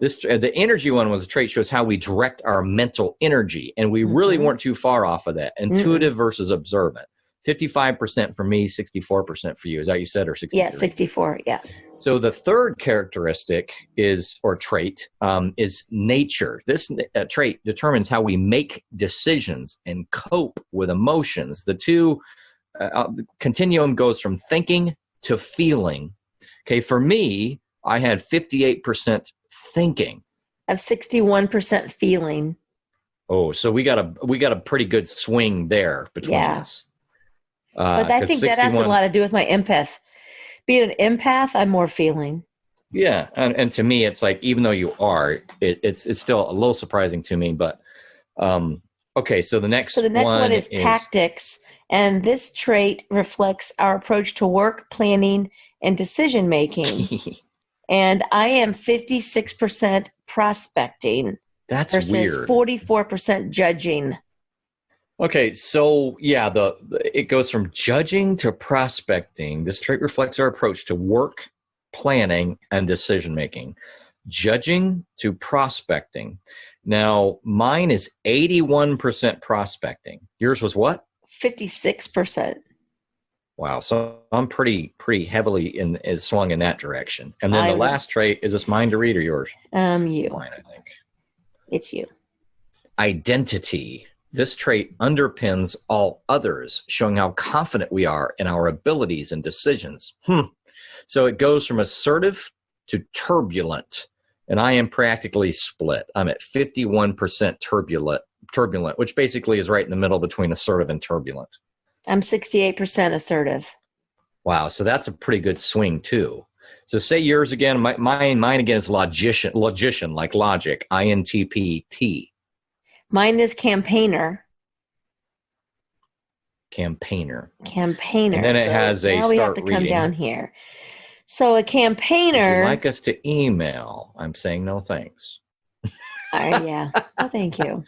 The energy one was a trait shows how we direct our mental energy, and we really weren't too far off of that. Intuitive versus observant. 55% for me, 64% for you. Is that you said, or 64? Yeah, 64. Yeah. So the third characteristic trait is nature. This trait determines how we make decisions and cope with emotions. The 2 the continuum goes from thinking to feeling. Okay, for me, I had 58% thinking. I have 61% feeling. Oh, so we got a pretty good swing there between us. But I think that has a lot to do with my empath. Being an empath, I'm more feeling. Yeah, and to me, it's like, even though you are, it's still a little surprising to me. But okay, so the next one is tactics, and this trait reflects our approach to work, planning, and decision making. And I am 56% prospecting. That's versus weird. 44% judging. Okay, so yeah, it goes from judging to prospecting. This trait reflects our approach to work, planning, and decision making. Judging to prospecting. Now, mine is 81% prospecting. Yours was what? 56%. Wow, so I'm pretty heavily swung in that direction. And then the last trait, is this mine to read or yours? You. Mine, I think. It's you. Identity. This trait underpins all others, showing how confident we are in our abilities and decisions. So it goes from assertive to turbulent, and I am practically split. I'm at 51% turbulent, which basically is right in the middle between assertive and turbulent. I'm 68% assertive. Wow, so that's a pretty good swing too. So say yours again. Mine again is logician, like logic, INTPT. Mine is campaigner. Campaigner. And then it has a now we have start to come reading. down here. So a campaigner. Would you like us to email? I'm saying no thanks. Yeah. Oh, thank you.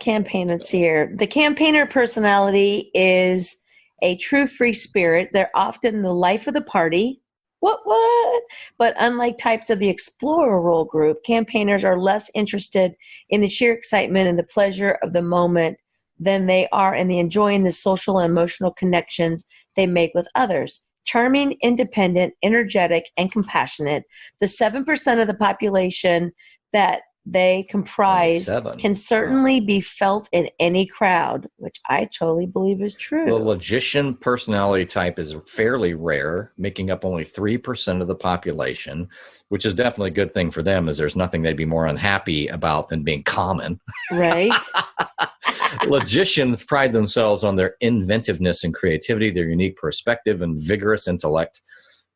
Campaigner, let's see here. The campaigner personality is a true free spirit. They're often the life of the party. What? But unlike types of the explorer role group, campaigners are less interested in the sheer excitement and the pleasure of the moment than they are in the enjoying the social and emotional connections they make with others. Charming, independent, energetic, and compassionate, the 7% of the population that they comprise 27. can certainly be felt in any crowd, which I totally believe is true. The logician personality type is fairly rare, making up only 3% of the population, which is definitely a good thing for them, as there's nothing they'd be more unhappy about than being common. Right. Logicians pride themselves on their inventiveness and creativity, their unique perspective and vigorous intellect,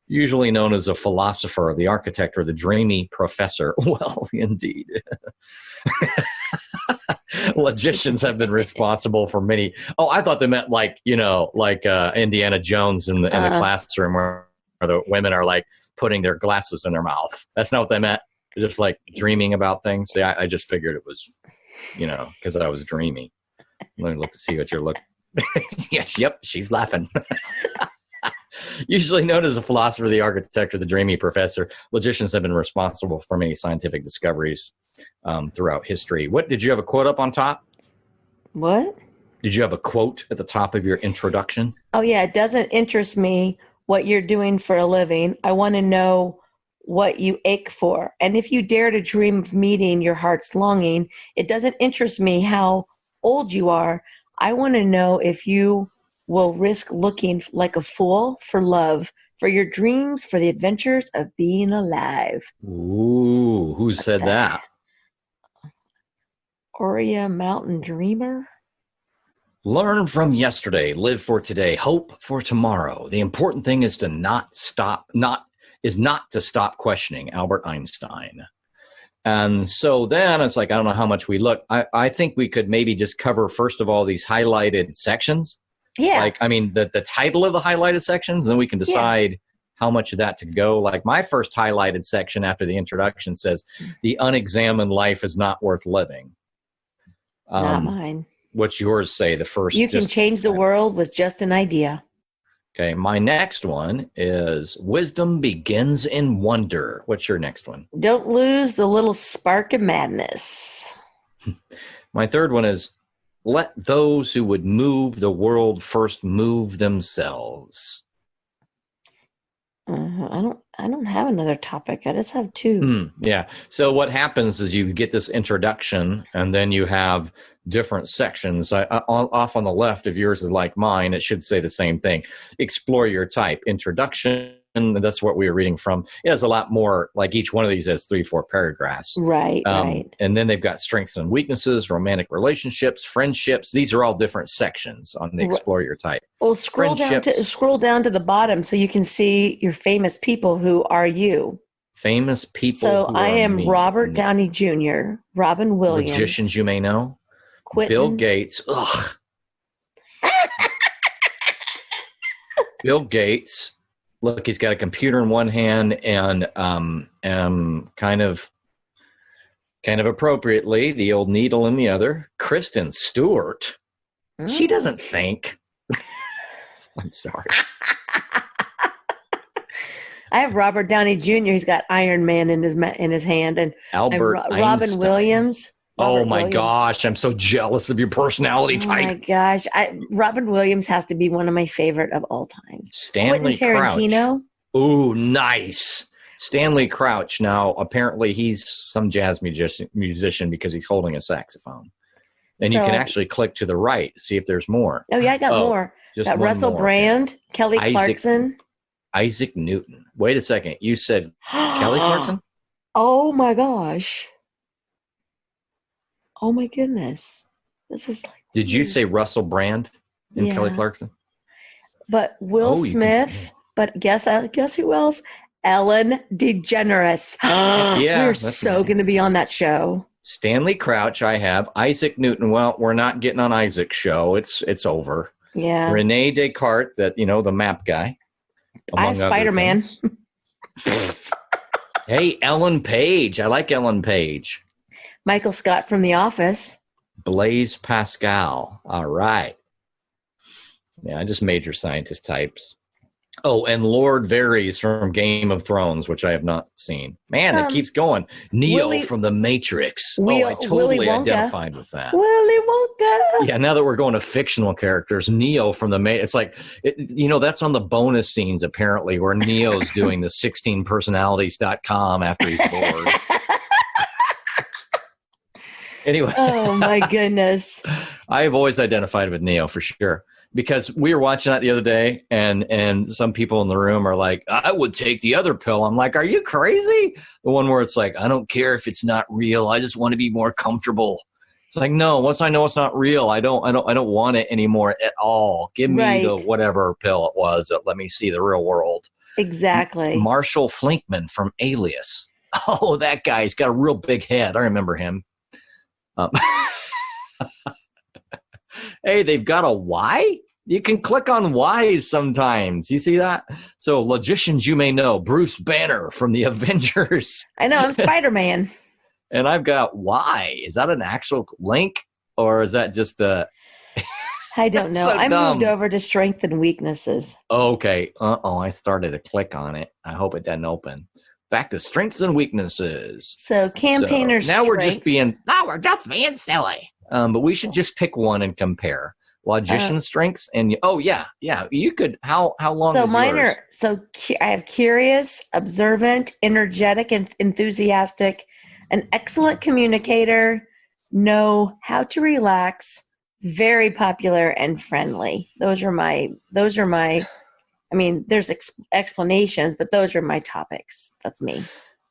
usually known as a philosopher, the architect, or the dreamy professor. Well, indeed. Logicians have been responsible for many. Oh, I thought they meant like Indiana Jones in the classroom where the women are like putting their glasses in their mouth. That's not what they meant. They're just like dreaming about things. Yeah, I just figured it was, because I was dreamy. Let me look to see what you're looking. Yes, yep, she's laughing. Usually known as a philosopher, the architect, or the dreamy professor, logicians have been responsible for many scientific discoveries throughout history. What, did you have a quote up on top? What? Did you have a quote at the top of your introduction? Oh, yeah. It doesn't interest me what you're doing for a living. I want to know what you ache for. And if you dare to dream of meeting your heart's longing, it doesn't interest me how old you are. I want to know if you will risk looking like a fool for love, for your dreams, for the adventures of being alive. Ooh, who said that? Aurea Mountain Dreamer. Learn from yesterday, live for today, hope for tomorrow. The important thing is to not to stop questioning. Albert Einstein. And so then it's like, I don't know how much we look. I think we could maybe just cover, first of all, these highlighted sections. Yeah. Like, I mean, the title of the highlighted sections, then we can decide how much of that to go. Like my first highlighted section after the introduction says, the unexamined life is not worth living. Not mine. What's yours say? The first. You can change the world with just an idea. Okay. My next one is wisdom begins in wonder. What's your next one? Don't lose the little spark of madness. My third one is let those who would move the world first move themselves. I don't have another topic. I just have two. Yeah. So what happens is you get this introduction, and then you have different sections. Off on the left, if yours is like mine, it should say the same thing. Explore your type. Introduction. And that's what we were reading from. It has a lot more, like each one of these has 3-4 paragraphs. Right. And then they've got strengths and weaknesses, romantic relationships, friendships. These are all different sections on the Explore Your Type. Well, scroll down to the bottom so you can see your famous people. Who are you? Famous people. So I am Robert Downey Jr., Robin Williams. Logicians you may know. Quentin. Bill Gates. Ugh. Bill Gates. Look, he's got a computer in one hand and kind of appropriately, the old needle in the other. Kristen Stewart. She doesn't think. I'm sorry. I have Robert Downey Jr. He's got Iron Man in his hand, and Robin Williams. Oh my gosh, I'm so jealous of your personality type. Oh my gosh, Robin Williams has to be one of my favorite of all time. Stanley Tarantino. Ooh, nice. Stanley Crouch. Now, apparently, he's some jazz musician because he's holding a saxophone. And you can actually click to the right, see if there's more. Oh yeah, I got more. Got Russell Brand, Kelly Clarkson, Isaac Newton. Wait a second, you said Kelly Clarkson? Oh my gosh. Oh my goodness. This is like Did you say Russell Brand and Kelly Clarkson? But Will Smith, but guess who else? Ellen DeGeneres. Yeah, We're that's so nice. going to be on that show. Stanley Crouch, I have. Isaac Newton, well, we're not getting on Isaac's show. It's over. Yeah. Rene Descartes, that, the map guy. I have Spider-Man. Hey, Ellen Page. I like Ellen Page. Michael Scott from The Office. Blaise Pascal. All right. Yeah, I just major scientist types. Oh, and Lord Varys from Game of Thrones, which I have not seen. Man, it keeps going. Neo from The Matrix. I totally identified with that. Willy Wonka. Yeah, now that we're going to fictional characters, Neo from The Matrix. It's like, that's on the bonus scenes, apparently, where Neo's doing the 16personalities.com after he's bored. Anyway. Oh, my goodness. I've always identified with Neo for sure. Because we were watching that the other day, and some people in the room are like, I would take the other pill. I'm like, are you crazy? The one where it's like, I don't care if it's not real. I just want to be more comfortable. It's like, no, once I know it's not real, I don't want it anymore at all. Give me the whatever pill it was that let me see the real world. Exactly. Marshall Flinkman from Alias. Oh, that guy's got a real big head. I remember him. Hey, they've got a Y? You can click on Ys sometimes. You see that? So, logicians you may know. Bruce Banner from the Avengers. I know, I'm Spider-Man. And I've got Y. Is that an actual link? Or is that just a... I don't know. So I dumb. moved over to strength and weaknesses. Okay. I started to click on it. I hope it doesn't open. Back to strengths and weaknesses. So, campaigners' now we're just strengths. being silly. But we should just pick one and compare. Logician strengths and you could. How long? So is mine yours? I have curious, observant, energetic, and enthusiastic, an excellent communicator, know how to relax, very popular, and friendly. Those are my. I mean, there's explanations, but those are my topics. That's me.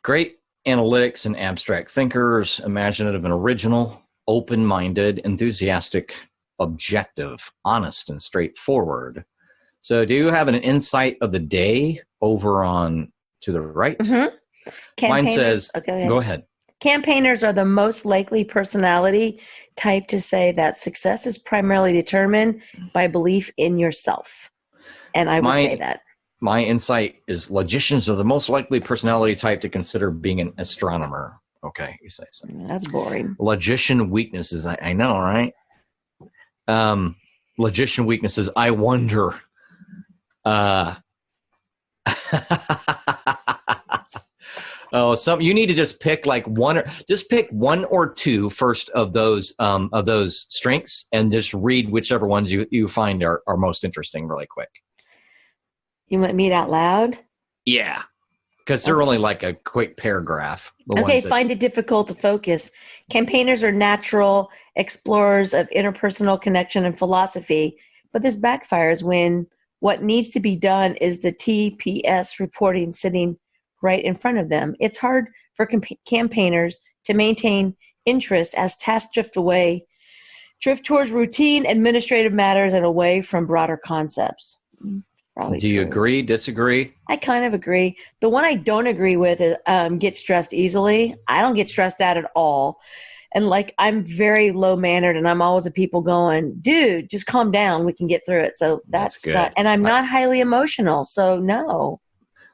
Great analytics and abstract thinkers, imaginative and original, open-minded, enthusiastic, objective, honest, and straightforward. So do you have an insight of the day over on to the right? Mm-hmm. Mine says, go ahead. Campaigners are the most likely personality type to say that success is primarily determined by belief in yourself. And I would say that. My insight is logicians are the most likely personality type to consider being an astronomer. Okay, you say so. That's boring. Logician weaknesses. I know, right? Logician weaknesses. I wonder. You need to just pick like one or two first of those strengths, and just read whichever ones you find are most interesting really quick. You want me to out loud? Yeah. Because they're only like a quick paragraph. Find it difficult to focus. Campaigners are natural explorers of interpersonal connection and philosophy, but this backfires when what needs to be done is the TPS reporting sitting right in front of them. It's hard for campaigners to maintain interest as tasks drift towards routine administrative matters and away from broader concepts. Probably Do you agree, disagree? I kind of agree. The one I don't agree with is get stressed easily. I don't get stressed out at all. And I'm very low mannered, and I'm always at people going, dude, just calm down. We can get through it. So that's good. And I'm not highly emotional. So no.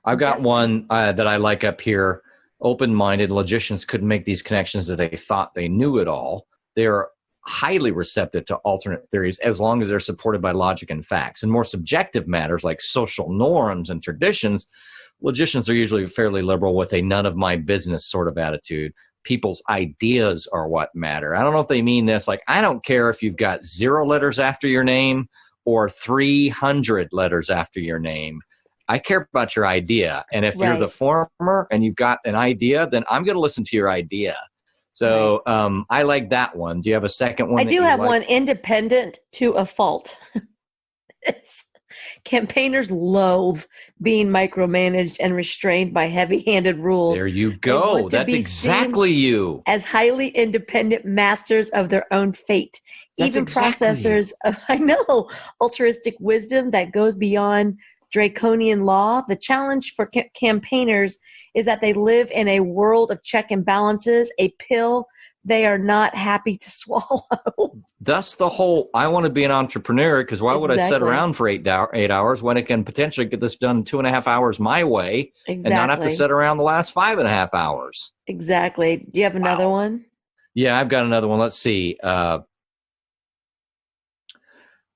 I've got one that I like up here. Open-minded logicians couldn't make these connections that they thought they knew it all. They are highly receptive to alternate theories as long as they're supported by logic and facts. And more subjective matters like social norms and traditions, logicians are usually fairly liberal with a none of my business sort of attitude. People's ideas are what matter. I don't know if they mean this. I don't care if you've got 0 letters after your name or 300 letters after your name. I care about your idea. And if you're the former and you've got an idea, then I'm going to listen to your idea. So I like that one. Do you have a second one? I do have one, independent to a fault. Campaigners loathe being micromanaged and restrained by heavy-handed rules. There you go. That's exactly you. As highly independent masters of their own fate. That's Even exactly processors of, altruistic wisdom that goes beyond draconian law. The challenge for campaigners is that they live in a world of check and balances, a pill they are not happy to swallow. That's the whole, I want to be an entrepreneur because why would I sit around for 8 hours when I can potentially get this done 2.5 hours my way and not have to sit around the last 5.5 hours? Exactly. Do you have another one? Yeah, I've got another one. Let's see.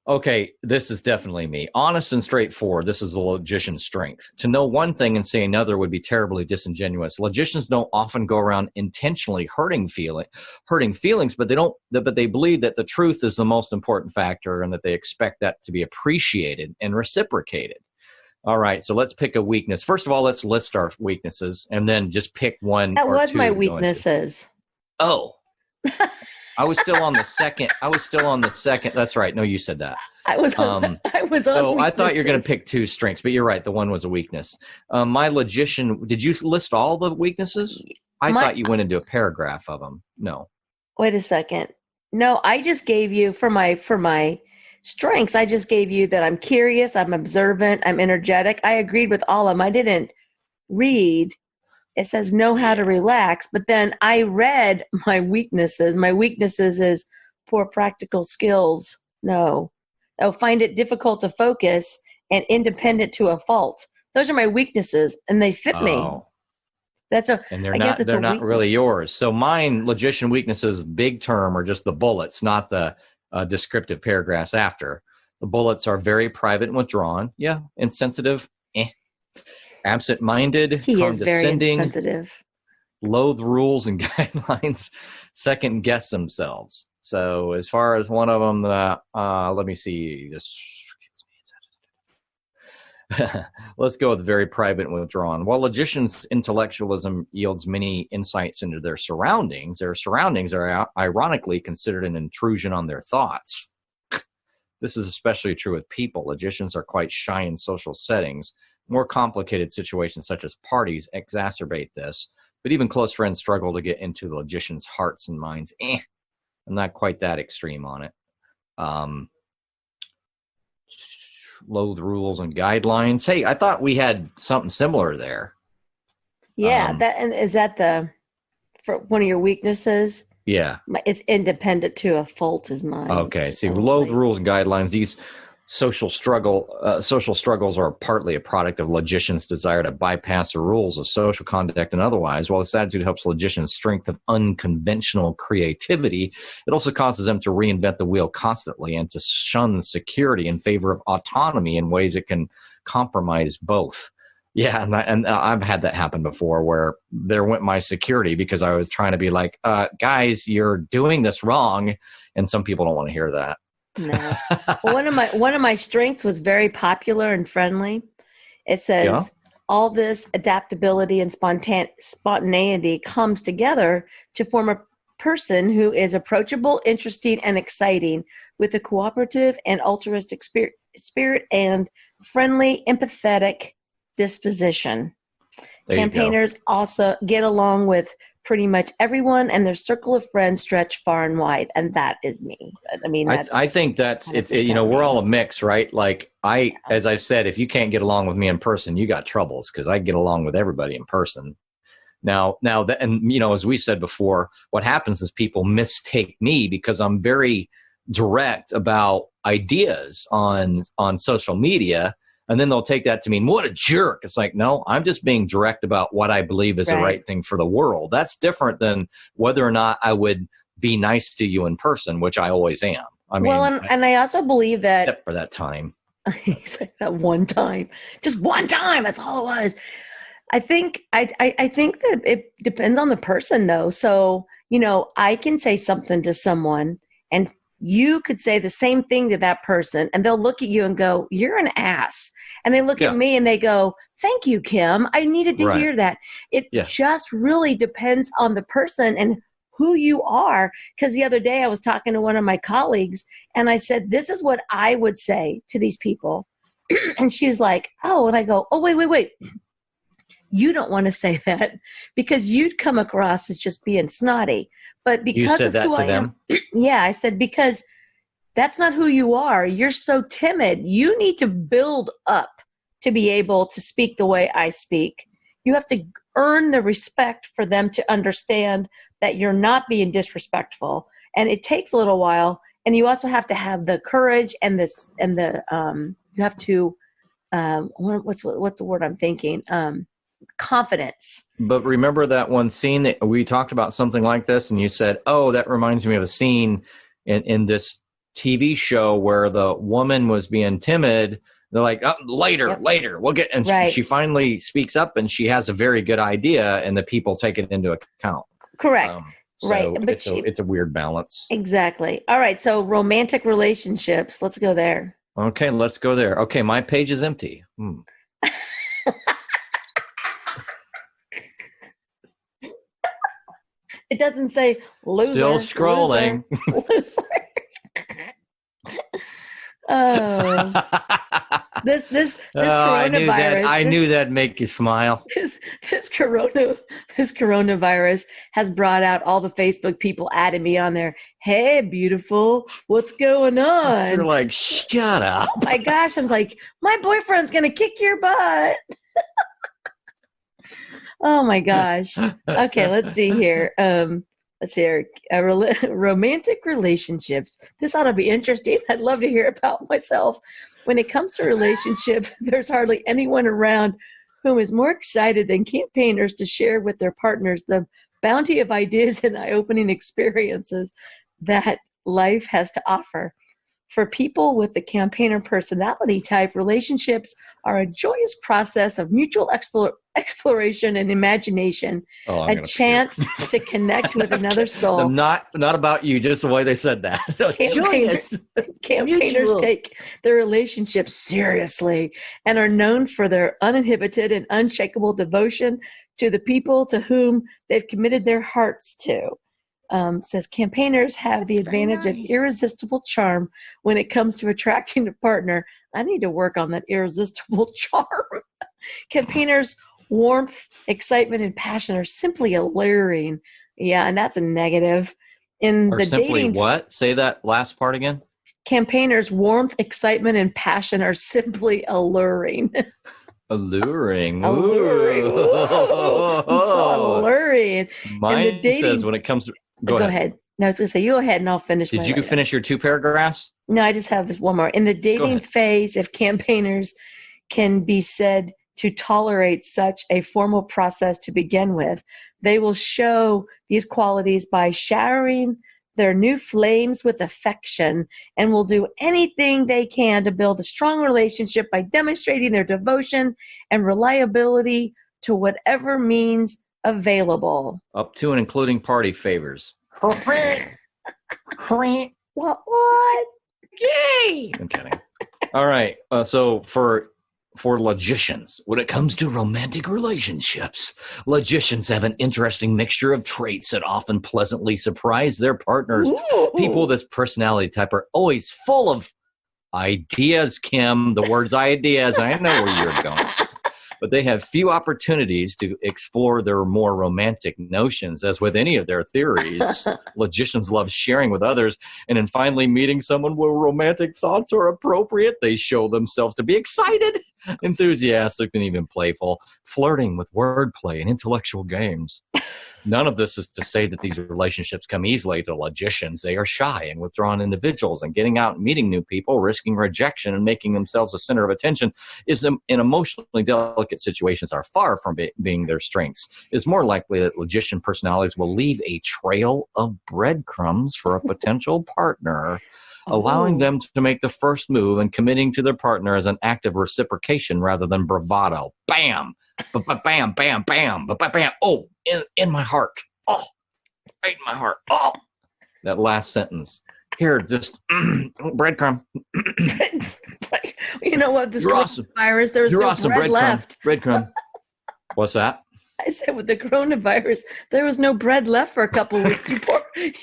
Okay, this is definitely me. Honest and straightforward. This is the logician's strength. To know one thing and say another would be terribly disingenuous. Logicians don't often go around intentionally hurting feelings, but they believe that the truth is the most important factor and that they expect that to be appreciated and reciprocated. All right, so let's pick a weakness. First of all, let's list our weaknesses and then just pick one. That or was two my to go into. weaknesses. Oh. I was still on the second. That's right. No, you said that. I was on. Oh, I thought you were going to pick two strengths, but you're right. The one was a weakness. My logician. Did you list all the weaknesses? I thought you went into a paragraph of them. No. Wait a second. No, I just gave you for my strengths. I just gave you that I'm curious, I'm observant, I'm energetic. I agreed with all of them. I didn't read. It says know how to relax, but then I read my weaknesses. My weaknesses is poor practical skills. No. I'll find it difficult to focus and independent to a fault. Those are my weaknesses, and they fit me. And they're not really yours. So mine, logician weaknesses, big term, are just the bullets, not the descriptive paragraphs after. The bullets are very private and withdrawn. Yeah. Insensitive. Absent-minded, he condescending, is very insensitive. Loathe rules and guidelines, second guess themselves. So as far as one of them, let me see. Let's go with very private and withdrawn. While logicians' intellectualism yields many insights into their surroundings are ironically considered an intrusion on their thoughts. This is especially true with people. Logicians are quite shy in social settings. More complicated situations such as parties exacerbate this, but even close friends struggle to get into the logician's hearts and minds. I'm not quite that extreme on it. Loathe rules and guidelines. Hey, I thought we had something similar there. Yeah, is that for one of your weaknesses? Yeah. It's independent to a fault is mine. Okay, see, loathe rules and guidelines, these social struggles are partly a product of logicians' desire to bypass the rules of social conduct and otherwise. While this attitude helps logicians' strength of unconventional creativity, it also causes them to reinvent the wheel constantly and to shun security in favor of autonomy in ways that can compromise both. Yeah, and I've had that happen before where there went my security because I was trying to be like, guys, you're doing this wrong, and some people don't want to hear that. No. Well, one of my strengths was very popular and friendly. It says all this adaptability and spontaneity comes together to form a person who is approachable, interesting, and exciting with a cooperative and altruistic spirit and friendly, empathetic disposition. Campaigners also get along with pretty much everyone, and their circle of friends stretch far and wide, and that is me. I mean, I think it's we're all a mix, right? Like as I've said, if you can't get along with me in person, you got troubles because I get along with everybody in person. Now that, and as we said before, what happens is people mistake me because I'm very direct about ideas on social media. And then they'll take that to mean, what a jerk. It's like, no, I'm just being direct about what I believe is the right thing for the world. That's different than whether or not I would be nice to you in person, which I always am. I mean, and I also believe that. Except for that time. That one time. Just one time. That's all it was. I think that it depends on the person, though. So, I can say something to someone and you could say the same thing to that person and they'll look at you and go, you're an ass. And they look at me and they go, thank you, Kim. I needed to hear that. It just really depends on the person and who you are. Because the other day I was talking to one of my colleagues and I said, this is what I would say to these people. And she was like, oh, and I go, oh, wait. You don't want to say that because you'd come across as just being snotty. But because you said that to them? Yeah, I said, because that's not who you are. You're so timid. You need to build up to be able to speak the way I speak. You have to earn the respect for them to understand that you're not being disrespectful. And it takes a little while. And you also have to have the courage and you have to, what's the word I'm thinking? Confidence. But remember that one scene that we talked about something like this, and you said, oh, that reminds me of a scene in this TV show where the woman was being timid. They're like, oh, later, we'll get, and she finally speaks up and she has a very good idea and the people take it into account. Correct. So but it's a weird balance. Exactly. All right. So romantic relationships. Let's go there. Okay, let's go there. Okay, my page is empty. It doesn't say loser. Still scrolling. Loser. Oh, this coronavirus. I knew that'd make you smile. This coronavirus has brought out all the Facebook people adding me on there. Hey, beautiful, what's going on? You're like, shut up. Oh my gosh, I'm like, my boyfriend's gonna kick your butt. Oh my gosh. Okay, let's see here. Romantic relationships. This ought to be interesting. I'd love to hear about myself. When it comes to relationship, there's hardly anyone around whom is more excited than campaigners to share with their partners the bounty of ideas and eye-opening experiences that life has to offer. For people with the campaigner personality type, relationships are a joyous process of mutual exploration and imagination, a chance to connect with another soul. Not about you, just the way they said that. Campaigners take their relationships seriously and are known for their uninhibited and unshakable devotion to the people to whom they've committed their hearts to. Says campaigners have the advantage of irresistible charm when it comes to attracting a partner. I need to work on that irresistible charm. Campaigners' warmth, excitement, and passion are simply alluring. Yeah, and that's a negative. What? Say that last part again. Campaigners' warmth, excitement, and passion are simply alluring. Alluring. Alluring. Ooh, so alluring. Mine says when it comes to... Go ahead. No, I was going to say, you go ahead and I'll finish. Did you finish your 2 paragraphs? No, I just have this one more. In the dating phase, if campaigners can be said to tolerate such a formal process to begin with, they will show these qualities by showering their new flames with affection and will do anything they can to build a strong relationship by demonstrating their devotion and reliability to whatever means available. Up to and including party favors. What? Yay! I'm kidding. All right. So for logicians, when it comes to romantic relationships, logicians have an interesting mixture of traits that often pleasantly surprise their partners. Ooh. People with this personality type are always full of ideas, Kim. The words ideas. I know where you're going. But they have few opportunities to explore their more romantic notions. As with any of their theories, logicians love sharing with others, and in finally meeting someone where romantic thoughts are appropriate, they show themselves to be excited, enthusiastic, and even playful, flirting with wordplay and intellectual games. None of this is to say that these relationships come easily to logicians. They are shy and withdrawn individuals, and getting out and meeting new people, risking rejection, and making themselves a center of attention in emotionally delicate situations are far from being their strengths. It's more likely that logician personalities will leave a trail of breadcrumbs for a potential partner, allowing them to make the first move and committing to their partner as an act of reciprocation rather than bravado. Bam! Bam, bam, bam, bam. Oh, in my heart. Oh, right in my heart. Oh, that last sentence. Here, just breadcrumb. You know what? This awesome. Coronavirus, there was no awesome. bread left. Breadcrumb. What's that? I said with the coronavirus, there was no bread left for a couple of weeks.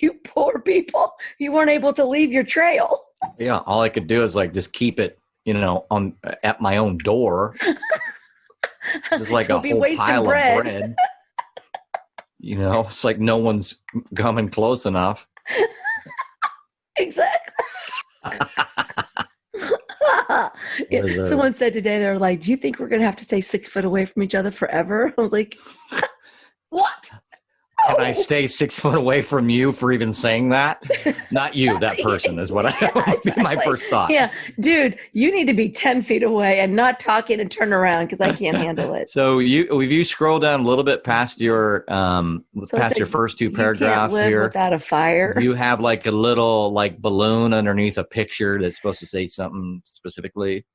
You poor people. You weren't able to leave your trail. Yeah, all I could do is just keep it, at my own door. Just like a whole pile of bread. It's like no one's coming close enough. Exactly. Yeah. Someone said today, they're like, do you think we're going to have to stay 6 foot away from each other forever? I was like, what? Can I stay 6 foot away from you for even saying that? Not you, that person is what would be my first thought. Yeah, dude, you need to be 10 feet away and not talking and turn around because I can't handle it. So if you scroll down a little bit past your your first two paragraphs you can't live here, without a fire. You have like a little like balloon underneath a picture that's supposed to say something specifically.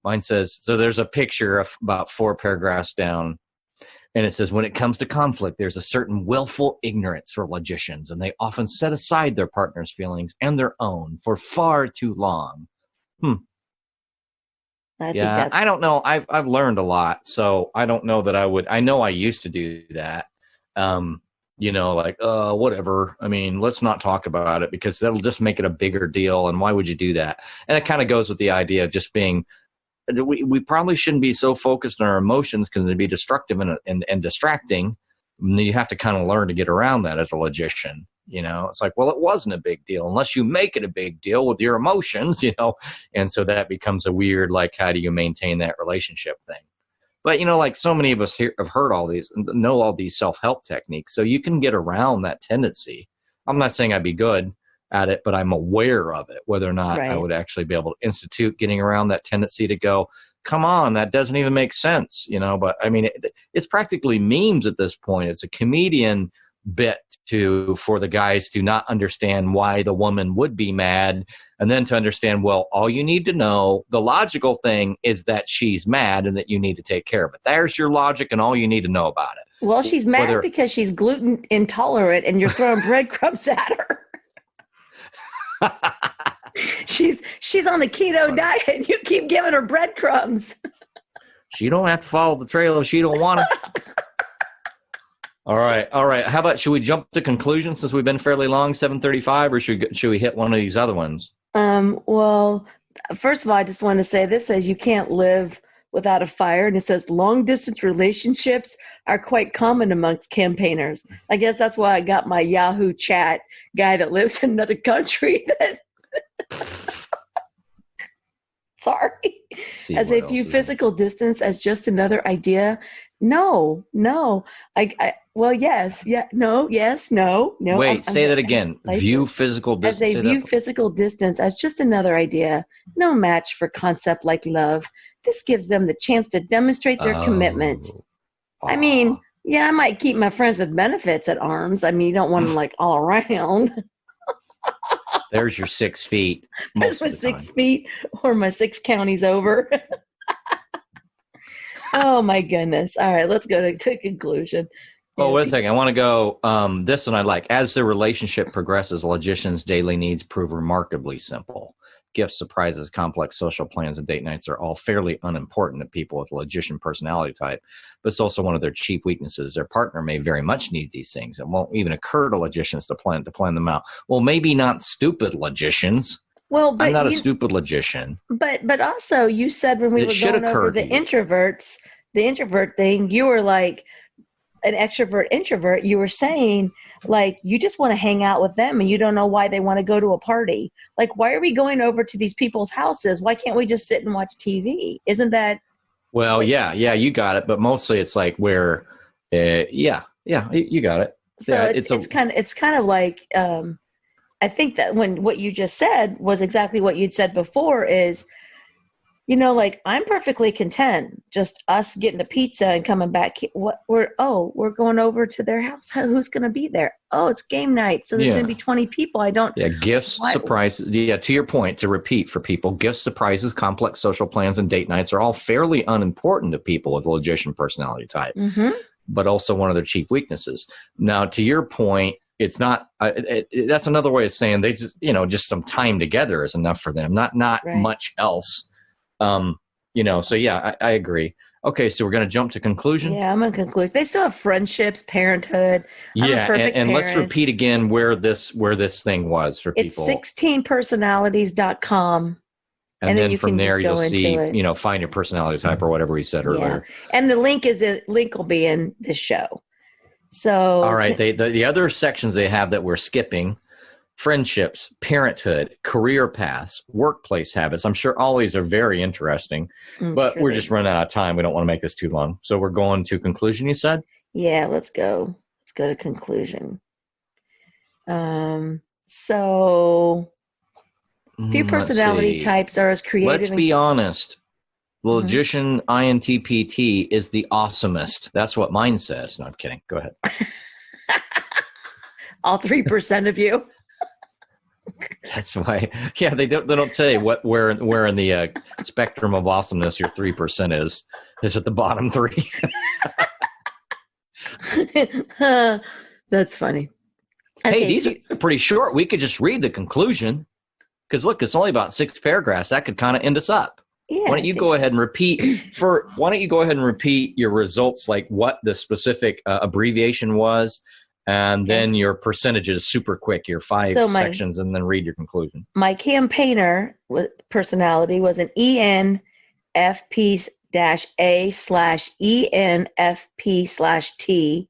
Mine says, so there's a picture of about 4 paragraphs down. And it says, when it comes to conflict, there's a certain willful ignorance for logicians, and they often set aside their partner's feelings and their own for far too long. I don't know. I've learned a lot, so I don't know that I would. I know I used to do that. Whatever. I mean, let's not talk about it because that'll just make it a bigger deal. And why would you do that? And it kind of goes with the idea of just being. We probably shouldn't be so focused on our emotions because they'd be destructive and distracting. And you have to kind of learn to get around that as a logician. It's like, well, it wasn't a big deal unless you make it a big deal with your emotions, and so that becomes a weird, like, how do you maintain that relationship thing? But, like so many of us here have heard all these, know all these self-help techniques. So you can get around that tendency. I'm not saying I'd be good at it, but I'm aware of it, whether or not I would actually be able to institute getting around that tendency to go, come on, that doesn't even make sense, but I mean, it's practically memes at this point. It's a comedian bit for the guys to not understand why the woman would be mad, and then to understand, well, all you need to know, the logical thing is that she's mad and that you need to take care of it. There's your logic and all you need to know about it. Well, she's mad because she's gluten intolerant and you're throwing breadcrumbs at her. She's on the keto diet and you keep giving her breadcrumbs. She don't have to follow the trail if she don't want to. All right. How about, should we jump to conclusions since we've been fairly long, 7:35, or should we hit one of these other ones? Well, first of all, I just want to say this says you can't live without a fire, and it says long distance relationships are quite common amongst campaigners. I guess that's why I got my Yahoo chat guy that lives in another country that sorry. As a few physical distance as just another idea. No. Yes. Yeah. No. Yes. No. Wait, say that again. View physical distance. As they view physical distance as just another idea. No match for concept like love. This gives them the chance to demonstrate their commitment. I mean, yeah, I might keep my friends with benefits at arms. I mean, you don't want them like all around. There's your 6 feet. There's my 6 feet or my 6 counties over. Oh, my goodness. All right, let's go to conclusion. Oh, wait a second. I want to go, this one I like. As the relationship progresses, logicians' daily needs prove remarkably simple. Gifts, surprises, complex social plans, and date nights are all fairly unimportant to people with a logician personality type, but it's also one of their chief weaknesses. Their partner may very much need these things. It won't even occur to logicians to plan them out. Well, maybe not stupid logicians. Well, but I'm not a stupid logician. But also, you said when we were going over the introverts, the introvert thing, you were like an extrovert introvert. You were saying like you just want to hang out with them and you don't know why they want to go to a party. Like, why are we going over to these people's houses? Why can't we just sit and watch TV? Isn't that? Well, yeah, you got it. But mostly it's like where, you got it. So yeah, it's kind of like. I think that what you just said was exactly what you'd said before is, like I'm perfectly content just us getting a pizza and coming back. We're going over to their house. Who's going to be there? Oh, it's game night. So there's going to be 20 people. Gifts, surprises. Yeah. To your point, to repeat for people, gifts, surprises, complex social plans, and date nights are all fairly unimportant to people with a logician personality type, but also one of their chief weaknesses. Now, to your point, it's not. That's another way of saying they just some time together is enough for them. Not right. Much else. So yeah, I agree. Okay, so we're going to jump to conclusion. Yeah, I'm going to conclude. They still have friendships, parenthood. Yeah, and let's repeat again where this thing was for people. It's 16personalities.com. And then from there you'll see, find your personality type or whatever we said earlier. And the link will be in this show. So all right, the other sections they have that we're skipping friendships, parenthood, career paths, workplace habits. I'm sure all these are very interesting, but we're just running out of time. We don't want to make this too long. So we're going to conclusion, you said? Yeah, let's go. Let's go to conclusion. So few personality types are as creative. Let's be honest. Logician INTPT is the awesomest. That's what mine says. No, I'm kidding. Go ahead. All 3% of you. That's why. Yeah, they don't say where in the spectrum of awesomeness your 3% is. Is at the bottom 3. That's funny. Hey, these are pretty short. We could just read the conclusion because look, it's only about 6 paragraphs. That could kind of end us up. Yeah, why don't you go ahead and repeat your results, like what the specific abbreviation was, and then your percentages super quick, your 5 sections, and then read your conclusion. My campaigner personality was an ENFP-A/ENFP/T.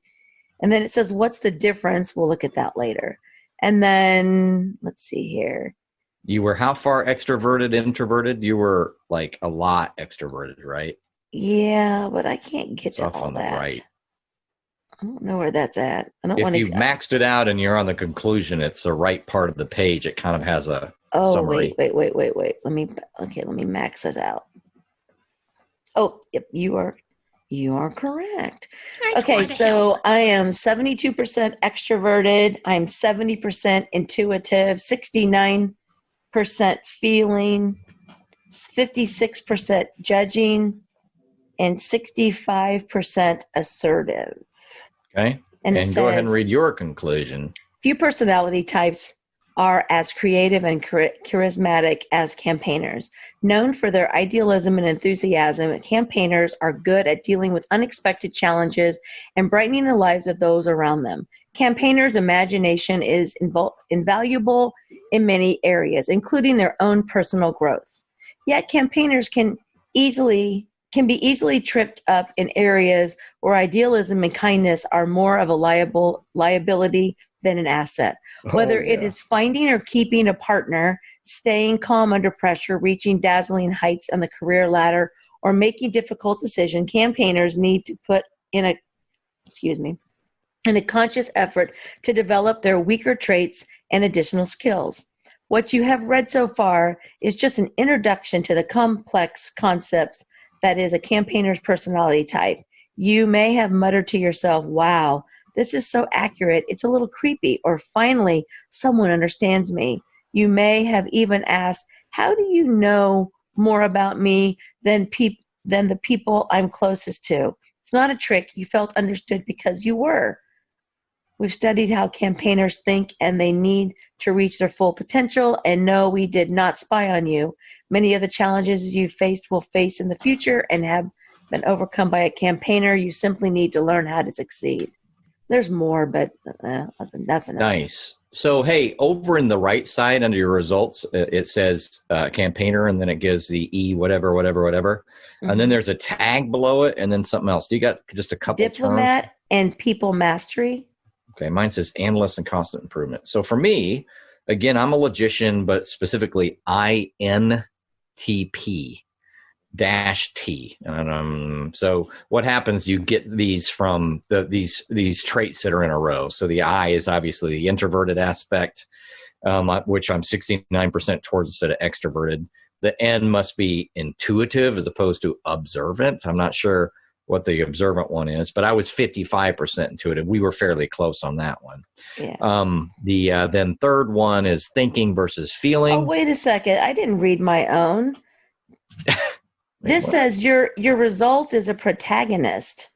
And then it says, what's the difference? We'll look at that later. And then let's see here. You were how far extroverted, introverted? You were like a lot extroverted, right? Yeah, but I can't get to all that. Right. I don't know where that's at. If you've maxed it out and you're on the conclusion, it's the right part of the page. It kind of has a summary. Wait. Let me max this out. Oh, yep, you are correct. Okay, so I am 72% extroverted. I'm 70% intuitive, 69% feeling, 56% judging, and 65% assertive. Okay. And go ahead and read your conclusion. Few personality types are as creative and charismatic as campaigners. Known for their idealism and enthusiasm, campaigners are good at dealing with unexpected challenges and brightening the lives of those around them. Campaigners' imagination is invaluable in many areas, including their own personal growth. Yet campaigners can be easily tripped up in areas where idealism and kindness are more of a liability than an asset. Whether it is finding or keeping a partner, staying calm under pressure, reaching dazzling heights on the career ladder, or making difficult decisions, campaigners need to put in a conscious effort to develop their weaker traits and additional skills. What you have read so far is just an introduction to the complex concepts that is a campaigner's personality type. You may have muttered to yourself, wow, this is so accurate, it's a little creepy, or finally, someone understands me. You may have even asked, how do you know more about me than the people I'm closest to? It's not a trick. You felt understood because you were. We've studied how campaigners think and they need to reach their full potential, and no, we did not spy on you. Many of the challenges you will face in the future and have been overcome by a campaigner. You simply need to learn how to succeed. There's more, but that's enough. Nice. So, hey, over in the right side under your results, it says campaigner, and then it gives the E, whatever. Mm-hmm. And then there's a tag below it, and then something else. Do you got just a couple Diplomat terms? And people mastery. Okay, mine says analyst and constant improvement. So for me, again, I'm a logician, but specifically INTP. -T. So what happens, you get these from these traits that are in a row. So the I is obviously the introverted aspect, which I'm 69% towards instead of extroverted. The N must be intuitive as opposed to observant. I'm not sure what the observant one is, but I was 55% intuitive. We were fairly close on that one. Yeah. Then third one is thinking versus feeling. Oh, wait a second. I didn't read my own. This says your results is a protagonist.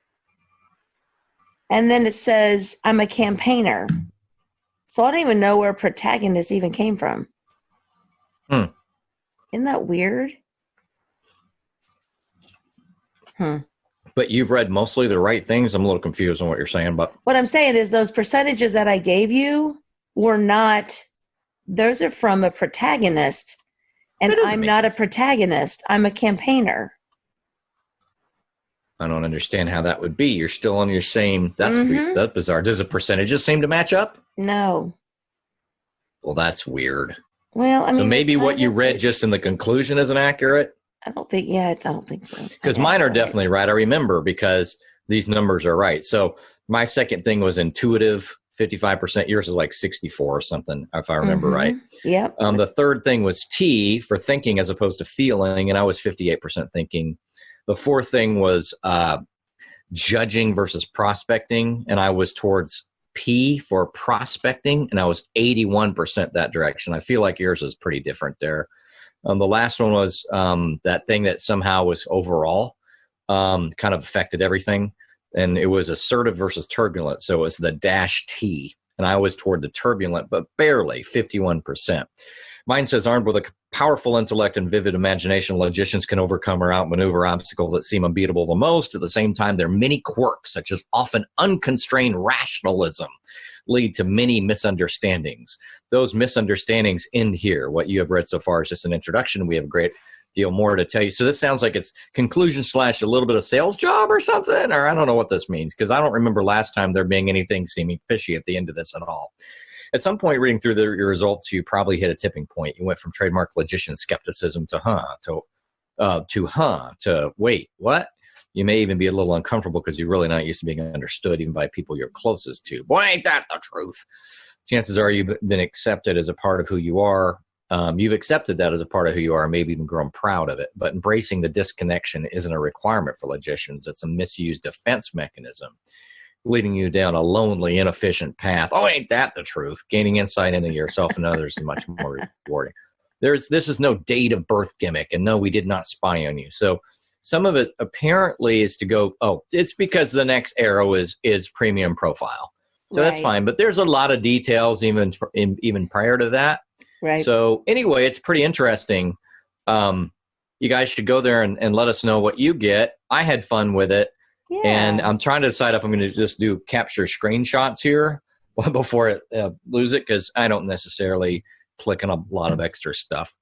And then it says, I'm a campaigner. So I don't even know where protagonist even came from. Isn't that weird? But you've read mostly the right things. I'm a little confused on what you're saying. But what I'm saying is those percentages that I gave you were not, those are from a protagonist. And I'm not a protagonist. I'm a campaigner. I don't understand how that would be. You're still on your same. That's bizarre. Does the percentages seem to match up? No. Well, that's weird. Well, I mean, so maybe what you read just in the conclusion isn't accurate? I don't think, I don't think so. Because mine are definitely right. I remember because these numbers are right. So my second thing was intuitive, 55%. Yours is like 64 or something, if I remember right. Yep. The third thing was T for thinking as opposed to feeling, and I was 58% thinking. The fourth thing was judging versus prospecting, and I was towards P for prospecting, and I was 81% that direction. I feel like yours is pretty different there. The last one was that thing that somehow was overall kind of affected everything, and it was assertive versus turbulent. So it was the -T, and I was toward the turbulent, but barely, 51%. Mine says, armed with a powerful intellect and vivid imagination, logicians can overcome or outmaneuver obstacles that seem unbeatable the most. At the same time, their many quirks, such as often unconstrained rationalism, lead to many misunderstandings. Those misunderstandings end here. What you have read so far is just an introduction. We have a great deal more to tell you. So this sounds like it's conclusion / a little bit of sales job or something, or I don't know what this means, because I don't remember last time there being anything seeming fishy at the end of this at all. At some point reading through your results, you probably hit a tipping point. You went from trademark logician skepticism to wait, what? You may even be a little uncomfortable because you're really not used to being understood even by people you're closest to. Boy, ain't that the truth. Chances are you've been accepted as a part of who you are. You've accepted that as a part of who you are, maybe even grown proud of it. But embracing the disconnection isn't a requirement for logicians. It's a misused defense mechanism, leading you down a lonely, inefficient path. Oh, ain't that the truth? Gaining insight into yourself and others is much more rewarding. This is no date of birth gimmick, and no, we did not spy on you. So some of it apparently is to go, it's because the next arrow is premium profile. So That's fine. But there's a lot of details even prior to that. Right. So anyway, it's pretty interesting. You guys should go there and let us know what you get. I had fun with it. Yeah. And I'm trying to decide if I'm going to just do capture screenshots here before it lose it, because I don't necessarily click on a lot of extra stuff.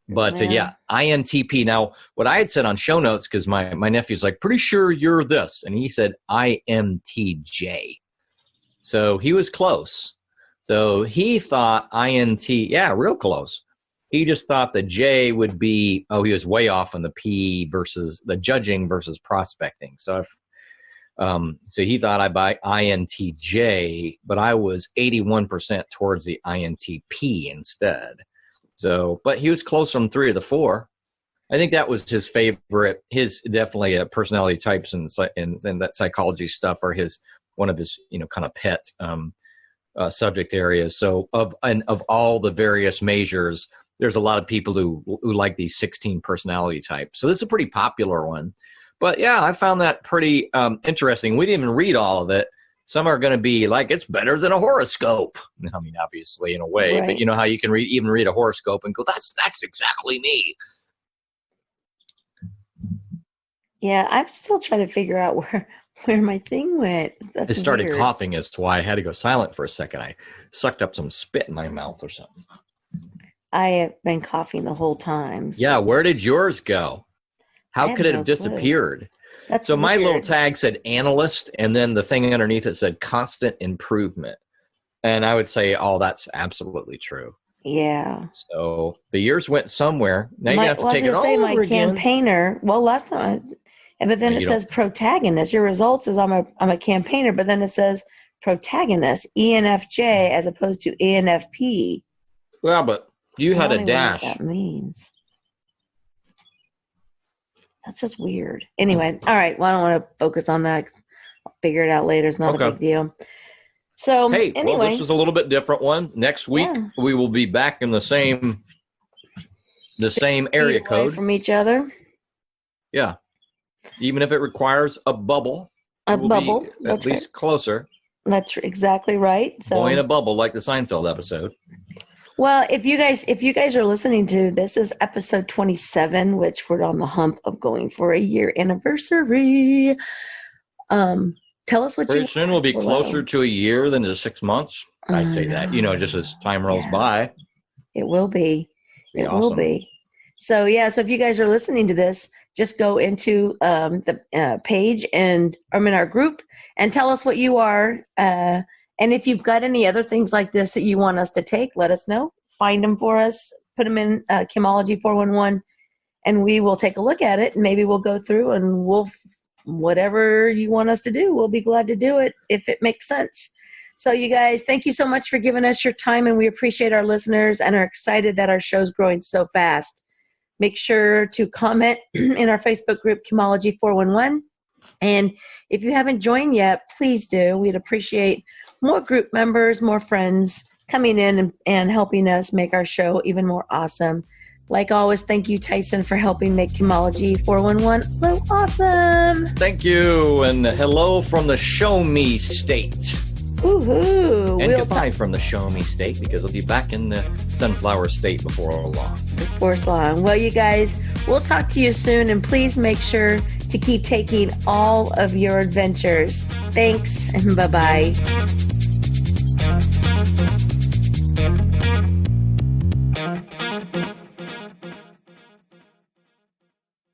But INTP. Now, what I had said on show notes, because my nephew's like, pretty sure you're this. And he said INTJ. So he was close. So he thought INT, real close. He just thought the J would be, he was way off on the P versus the judging versus prospecting. So he thought I buy INTJ, but I was 81% towards the INTP instead. So, but he was close on 3 of the 4. I think that was his favorite. His definitely personality types and that psychology stuff are one of his kind of pet subject areas. So of all the various measures, there's a lot of people who like these 16 personality types. So this is a pretty popular one. But yeah, I found that pretty interesting. We didn't even read all of it. Some are going to be like, it's better than a horoscope. I mean, obviously in a way, right. But you know how you can read a horoscope and go, that's exactly me. Yeah, I'm still trying to figure out where my thing went. That's I started weird. coughing as to why I had to go silent for a second. I sucked up some spit in my mouth or something. I have been coughing the whole time. So yeah, where did yours go? How could it have disappeared? That's so weird. My little tag said analyst, and then the thing underneath it said constant improvement. And I would say, that's absolutely true. Yeah. So the years went somewhere. Now you have to take it all over my again. Campaigner. Well, last time, but then it says protagonist. Your results is I'm a campaigner, but then it says protagonist, ENFJ, as opposed to ENFP. Well, but you had a dash. What that means. That's just weird. Anyway, all right. Well, I don't want to focus on that. I'll figure it out later. It's not a big deal. So anyway, this is a little bit different one. Next week we will be back in the same area code from each other. Yeah, even if it requires a bubble, at least closer. That's exactly right. So boy in a bubble, like the Seinfeld episode. Well, if you guys are listening to this is episode 27, which we're on the hump of going for a year anniversary. Tell us what Pretty soon we'll be closer to a year than to 6 months. I say that, just as time rolls by. It will be. Will be. So if you guys are listening to this, just go into the page our group and tell us what you are. And if you've got any other things like this that you want us to take, let us know. Find them for us. Put them in Chemology 411, and we will take a look at it. And maybe we'll go through and whatever you want us to do, we'll be glad to do it if it makes sense. So you guys, thank you so much for giving us your time, and we appreciate our listeners and are excited that our show's growing so fast. Make sure to comment in our Facebook group, Chemology 411. And if you haven't joined yet, please do. We'd appreciate more group members, more friends coming in and helping us make our show even more awesome. Like always, thank you, Tyson, for helping make Chemology 411 so awesome. Thank you, and hello from the Show Me State. Woohoo! And goodbye from the Show Me State, because I'll be back in the Sunflower State before long. Before long. Well, you guys, we'll talk to you soon, and please make sure to keep taking all of your adventures. Thanks, and bye-bye.